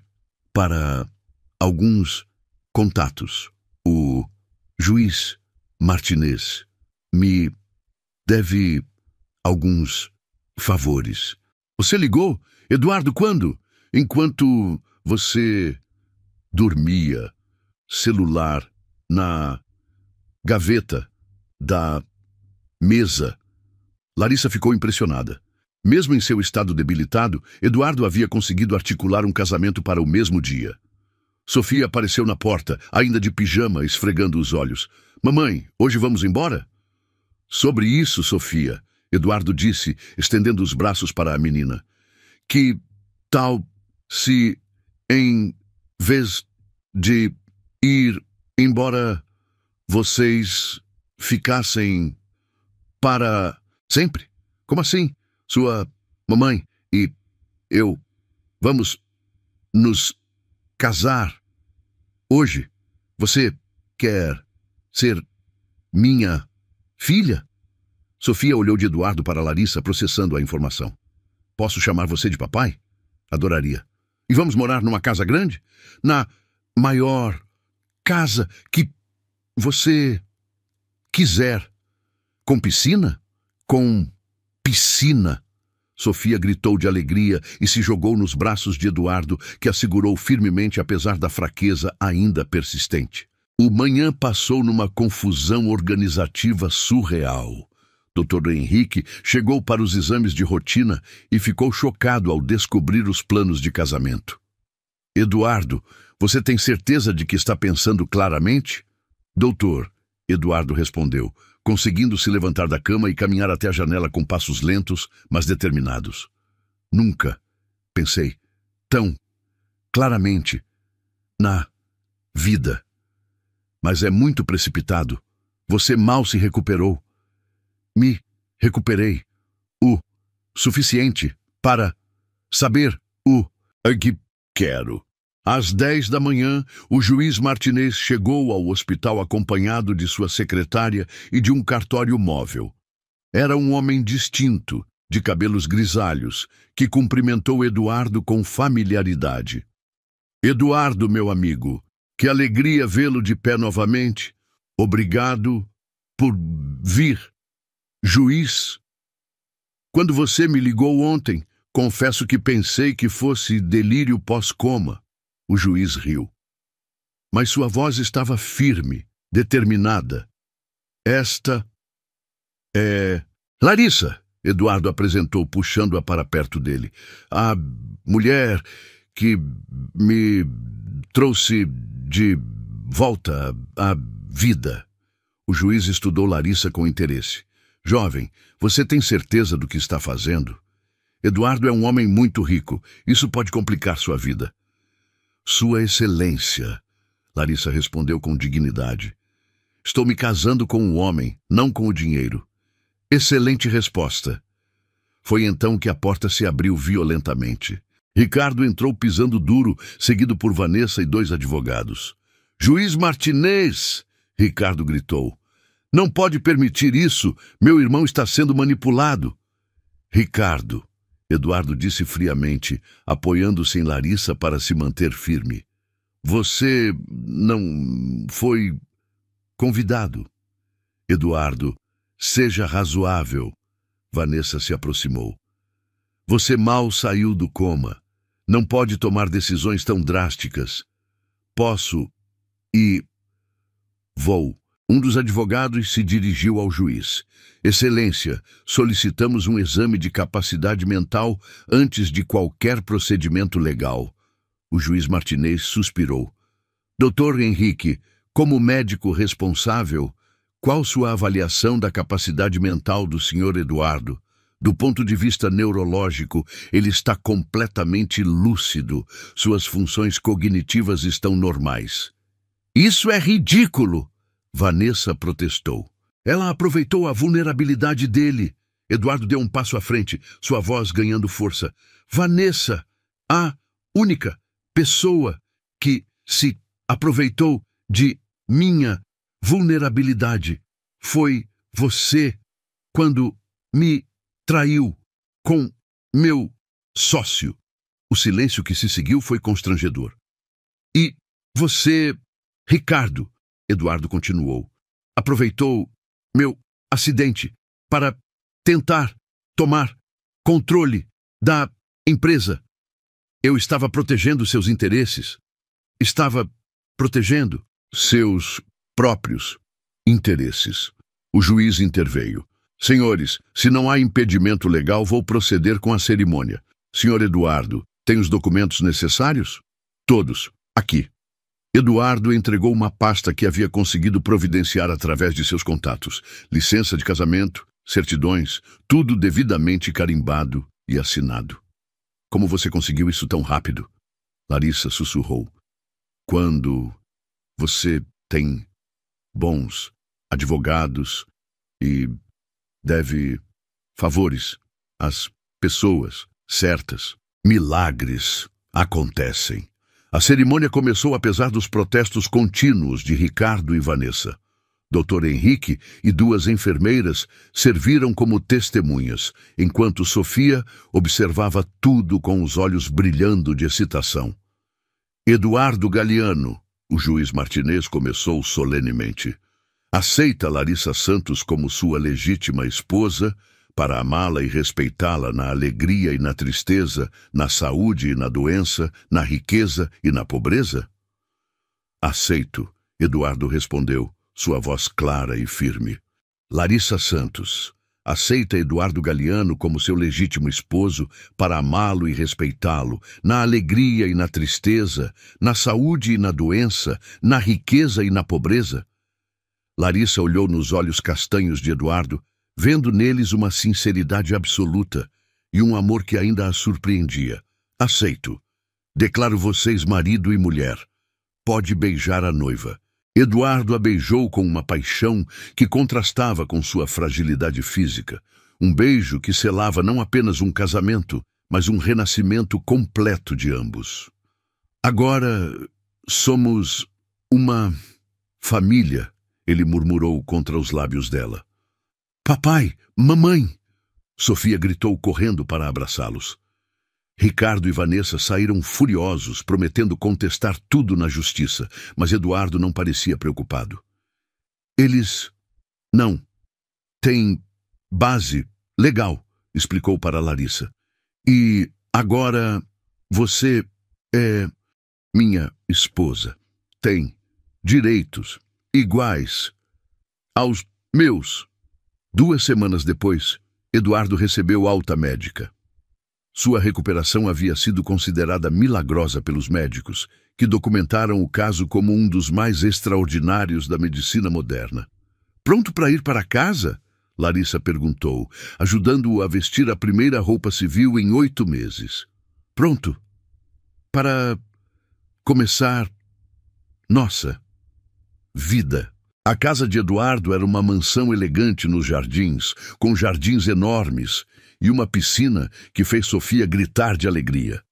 para alguns contatos. O juiz Martinez me deve alguns favores." "Você ligou? Eduardo, quando?" "Enquanto você dormia. Celular na gaveta da mesa." Larissa ficou impressionada. Mesmo em seu estado debilitado, Eduardo havia conseguido articular um casamento para o mesmo dia. Sofia apareceu na porta, ainda de pijama, esfregando os olhos. "Mamãe, hoje vamos embora?" "Sobre isso, Sofia", Eduardo disse, estendendo os braços para a menina. "Que tal se, em vez de ir embora, vocês ficassem para sempre?" "Como assim?" "Sua mamãe e eu vamos nos casar hoje. Você quer ser minha filha?" Sofia olhou de Eduardo para Larissa, processando a informação. "Posso chamar você de papai?" "Adoraria." "E vamos morar numa casa grande?" "Na maior casa que você quiser. Com piscina? Com piscina. Sofia gritou de alegria e se jogou nos braços de Eduardo, que a segurou firmemente apesar da fraqueza ainda persistente. O manhã passou numa confusão organizativa surreal. Dr. Henrique chegou para os exames de rotina e ficou chocado ao descobrir os planos de casamento. Eduardo, você tem certeza de que está pensando claramente? Doutor, Eduardo respondeu, conseguindo se levantar da cama e caminhar até a janela com passos lentos, mas determinados. Nunca pensei tão claramente na vida. Mas é muito precipitado. Você mal se recuperou. Me recuperei o suficiente para saber o que quero. Às 10 da manhã, o juiz Martinez chegou ao hospital acompanhado de sua secretária e de um cartório móvel. Era um homem distinto, de cabelos grisalhos, que cumprimentou Eduardo com familiaridade. Eduardo, meu amigo, que alegria vê-lo de pé novamente. Obrigado por vir. Juiz, quando você me ligou ontem, confesso que pensei que fosse delírio pós-coma. O juiz riu. Mas sua voz estava firme, determinada. Esta é... Larissa, Eduardo apresentou, puxando-a para perto dele. A mulher que me trouxe de volta à vida. O juiz estudou Larissa com interesse. Jovem, você tem certeza do que está fazendo? Eduardo é um homem muito rico. Isso pode complicar sua vida. Sua Excelência, Larissa respondeu com dignidade. Estou me casando com um homem, não com o dinheiro. Excelente resposta. Foi então que a porta se abriu violentamente. Ricardo entrou pisando duro, seguido por Vanessa e 2 advogados. Juiz Martinez! Ricardo gritou. Não pode permitir isso. Meu irmão está sendo manipulado. Ricardo, Eduardo disse friamente, apoiando-se em Larissa para se manter firme. Você não foi convidado. Eduardo, seja razoável. Vanessa se aproximou. Você mal saiu do coma. Não pode tomar decisões tão drásticas. Posso e vou. Um dos advogados se dirigiu ao juiz. Excelência, solicitamos um exame de capacidade mental antes de qualquer procedimento legal. O juiz Martinez suspirou. Dr. Henrique, como médico responsável, qual sua avaliação da capacidade mental do Sr. Eduardo? Do ponto de vista neurológico, ele está completamente lúcido. Suas funções cognitivas estão normais. Isso é ridículo! Vanessa protestou. Ela aproveitou a vulnerabilidade dele. Eduardo deu um passo à frente, sua voz ganhando força. Vanessa, a única pessoa que se aproveitou de minha vulnerabilidade foi você quando me traiu com meu sócio. O silêncio que se seguiu foi constrangedor. E você, Ricardo, Eduardo continuou, aproveitou meu acidente para tentar tomar controle da empresa. Eu estava protegendo seus interesses. Estava protegendo seus próprios interesses. O juiz interveio. Senhores, se não há impedimento legal, vou proceder com a cerimônia. Senhor Eduardo, tem os documentos necessários? Todos. Aqui. Eduardo entregou uma pasta que havia conseguido providenciar através de seus contatos. Licença de casamento, certidões, tudo devidamente carimbado e assinado. Como você conseguiu isso tão rápido? Larissa sussurrou. Quando você tem bons advogados e deve favores às pessoas certas, milagres acontecem. A cerimônia começou apesar dos protestos contínuos de Ricardo e Vanessa. Dr. Henrique e 2 enfermeiras serviram como testemunhas, enquanto Sofia observava tudo com os olhos brilhando de excitação. Eduardo Galeano, O juiz Martinez começou solenemente. Aceita Larissa Santos como sua legítima esposa para amá-la e respeitá-la na alegria e na tristeza, na saúde e na doença, na riqueza e na pobreza? Aceito, Eduardo respondeu, sua voz clara e firme. Larissa Santos, aceita Eduardo Galeano como seu legítimo esposo para amá-lo e respeitá-lo, na alegria e na tristeza, na saúde e na doença, na riqueza e na pobreza? Larissa olhou nos olhos castanhos de Eduardo, vendo neles uma sinceridade absoluta e um amor que ainda a surpreendia. Aceito. Declaro vocês marido e mulher. Pode beijar a noiva. Eduardo a beijou com uma paixão que contrastava com sua fragilidade física. Um beijo que selava não apenas um casamento, mas um renascimento completo de ambos. Agora somos uma família, ele murmurou contra os lábios dela. Papai, mamãe! Sofia gritou correndo para abraçá-los. Ricardo e Vanessa saíram furiosos, prometendo contestar tudo na justiça, mas Eduardo não parecia preocupado. Eles não têm base legal, explicou para Larissa. E agora você é minha esposa. Tem direitos iguais aos meus. 2 semanas depois, Eduardo recebeu alta médica. Sua recuperação havia sido considerada milagrosa pelos médicos, que documentaram o caso como um dos mais extraordinários da medicina moderna. Pronto para ir para casa? Larissa perguntou, ajudando-o a vestir a primeira roupa civil em 8 meses. Pronto. Para começar nossa vida. A casa de Eduardo era uma mansão elegante nos jardins, com jardins enormes e uma piscina que fez Sofia gritar de alegria.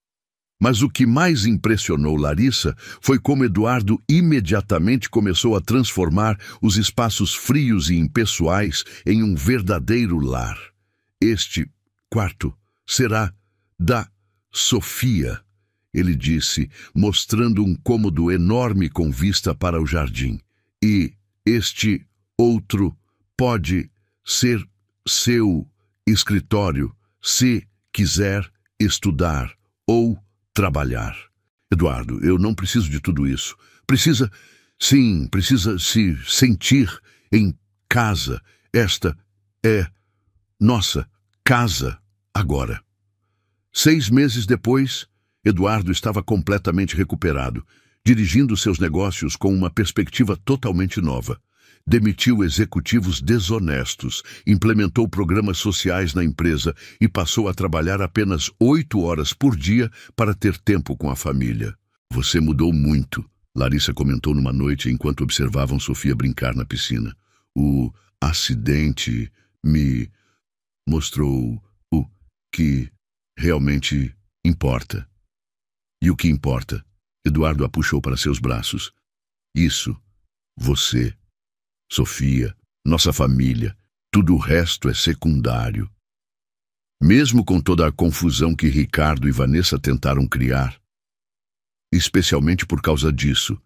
Mas o que mais impressionou Larissa foi como Eduardo imediatamente começou a transformar os espaços frios e impessoais em um verdadeiro lar. Este quarto será da Sofia, ele disse, mostrando um cômodo enorme com vista para o jardim. E este outro pode ser seu escritório, se quiser estudar ou trabalhar. Eduardo, eu não preciso de tudo isso. Precisa se sentir em casa. Esta é nossa casa agora. 6 meses depois, Eduardo estava completamente recuperado, dirigindo seus negócios com uma perspectiva totalmente nova. Demitiu executivos desonestos, implementou programas sociais na empresa e passou a trabalhar apenas 8 horas por dia para ter tempo com a família. Você mudou muito, Larissa comentou numa noite enquanto observavam Sofia brincar na piscina. O acidente me mostrou o que realmente importa. E o que importa? Eduardo a puxou para seus braços. Isso, você, Sofia, nossa família, tudo o resto é secundário. Mesmo com toda a confusão que Ricardo e Vanessa tentaram criar, especialmente por causa disso,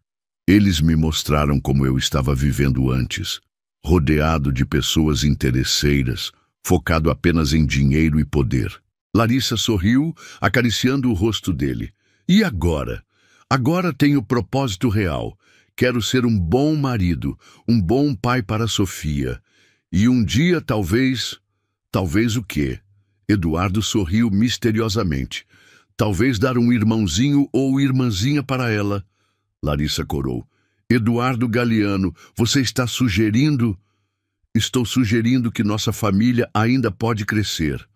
eles me mostraram como eu estava vivendo antes, rodeado de pessoas interesseiras, focado apenas em dinheiro e poder. Larissa sorriu, acariciando o rosto dele. E agora? Agora tenho propósito real. Quero ser um bom marido, um bom pai para Sofia. E um dia talvez o quê? Eduardo sorriu misteriosamente. Talvez dar um irmãozinho ou irmãzinha para ela. Larissa corou. Eduardo Galeano, você está sugerindo? Estou sugerindo que nossa família ainda pode crescer.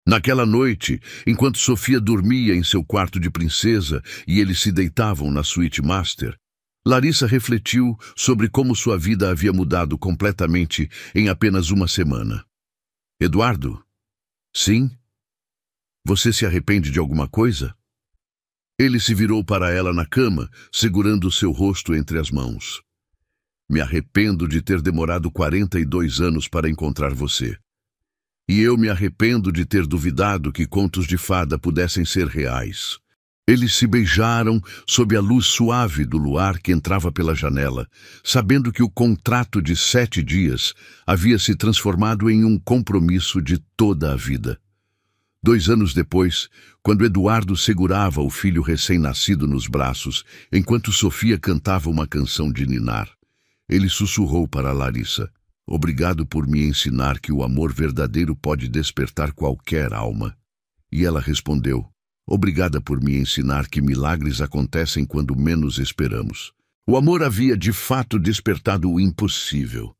Naquela noite, enquanto Sofia dormia em seu quarto de princesa e eles se deitavam na suíte master, Larissa refletiu sobre como sua vida havia mudado completamente em apenas 1 semana. Eduardo? Sim? Você se arrepende de alguma coisa? Ele se virou para ela na cama, segurando seu rosto entre as mãos. Me arrependo de ter demorado 42 anos para encontrar você. E eu me arrependo de ter duvidado que contos de fada pudessem ser reais. Eles se beijaram sob a luz suave do luar que entrava pela janela, sabendo que o contrato de 7 dias havia se transformado em um compromisso de toda a vida. 2 anos depois, quando Eduardo segurava o filho recém-nascido nos braços, enquanto Sofia cantava uma canção de ninar, ele sussurrou para Larissa: "Obrigado por me ensinar que o amor verdadeiro pode despertar qualquer alma." E ela respondeu: "Obrigada por me ensinar que milagres acontecem quando menos esperamos." O amor havia de fato despertado o impossível.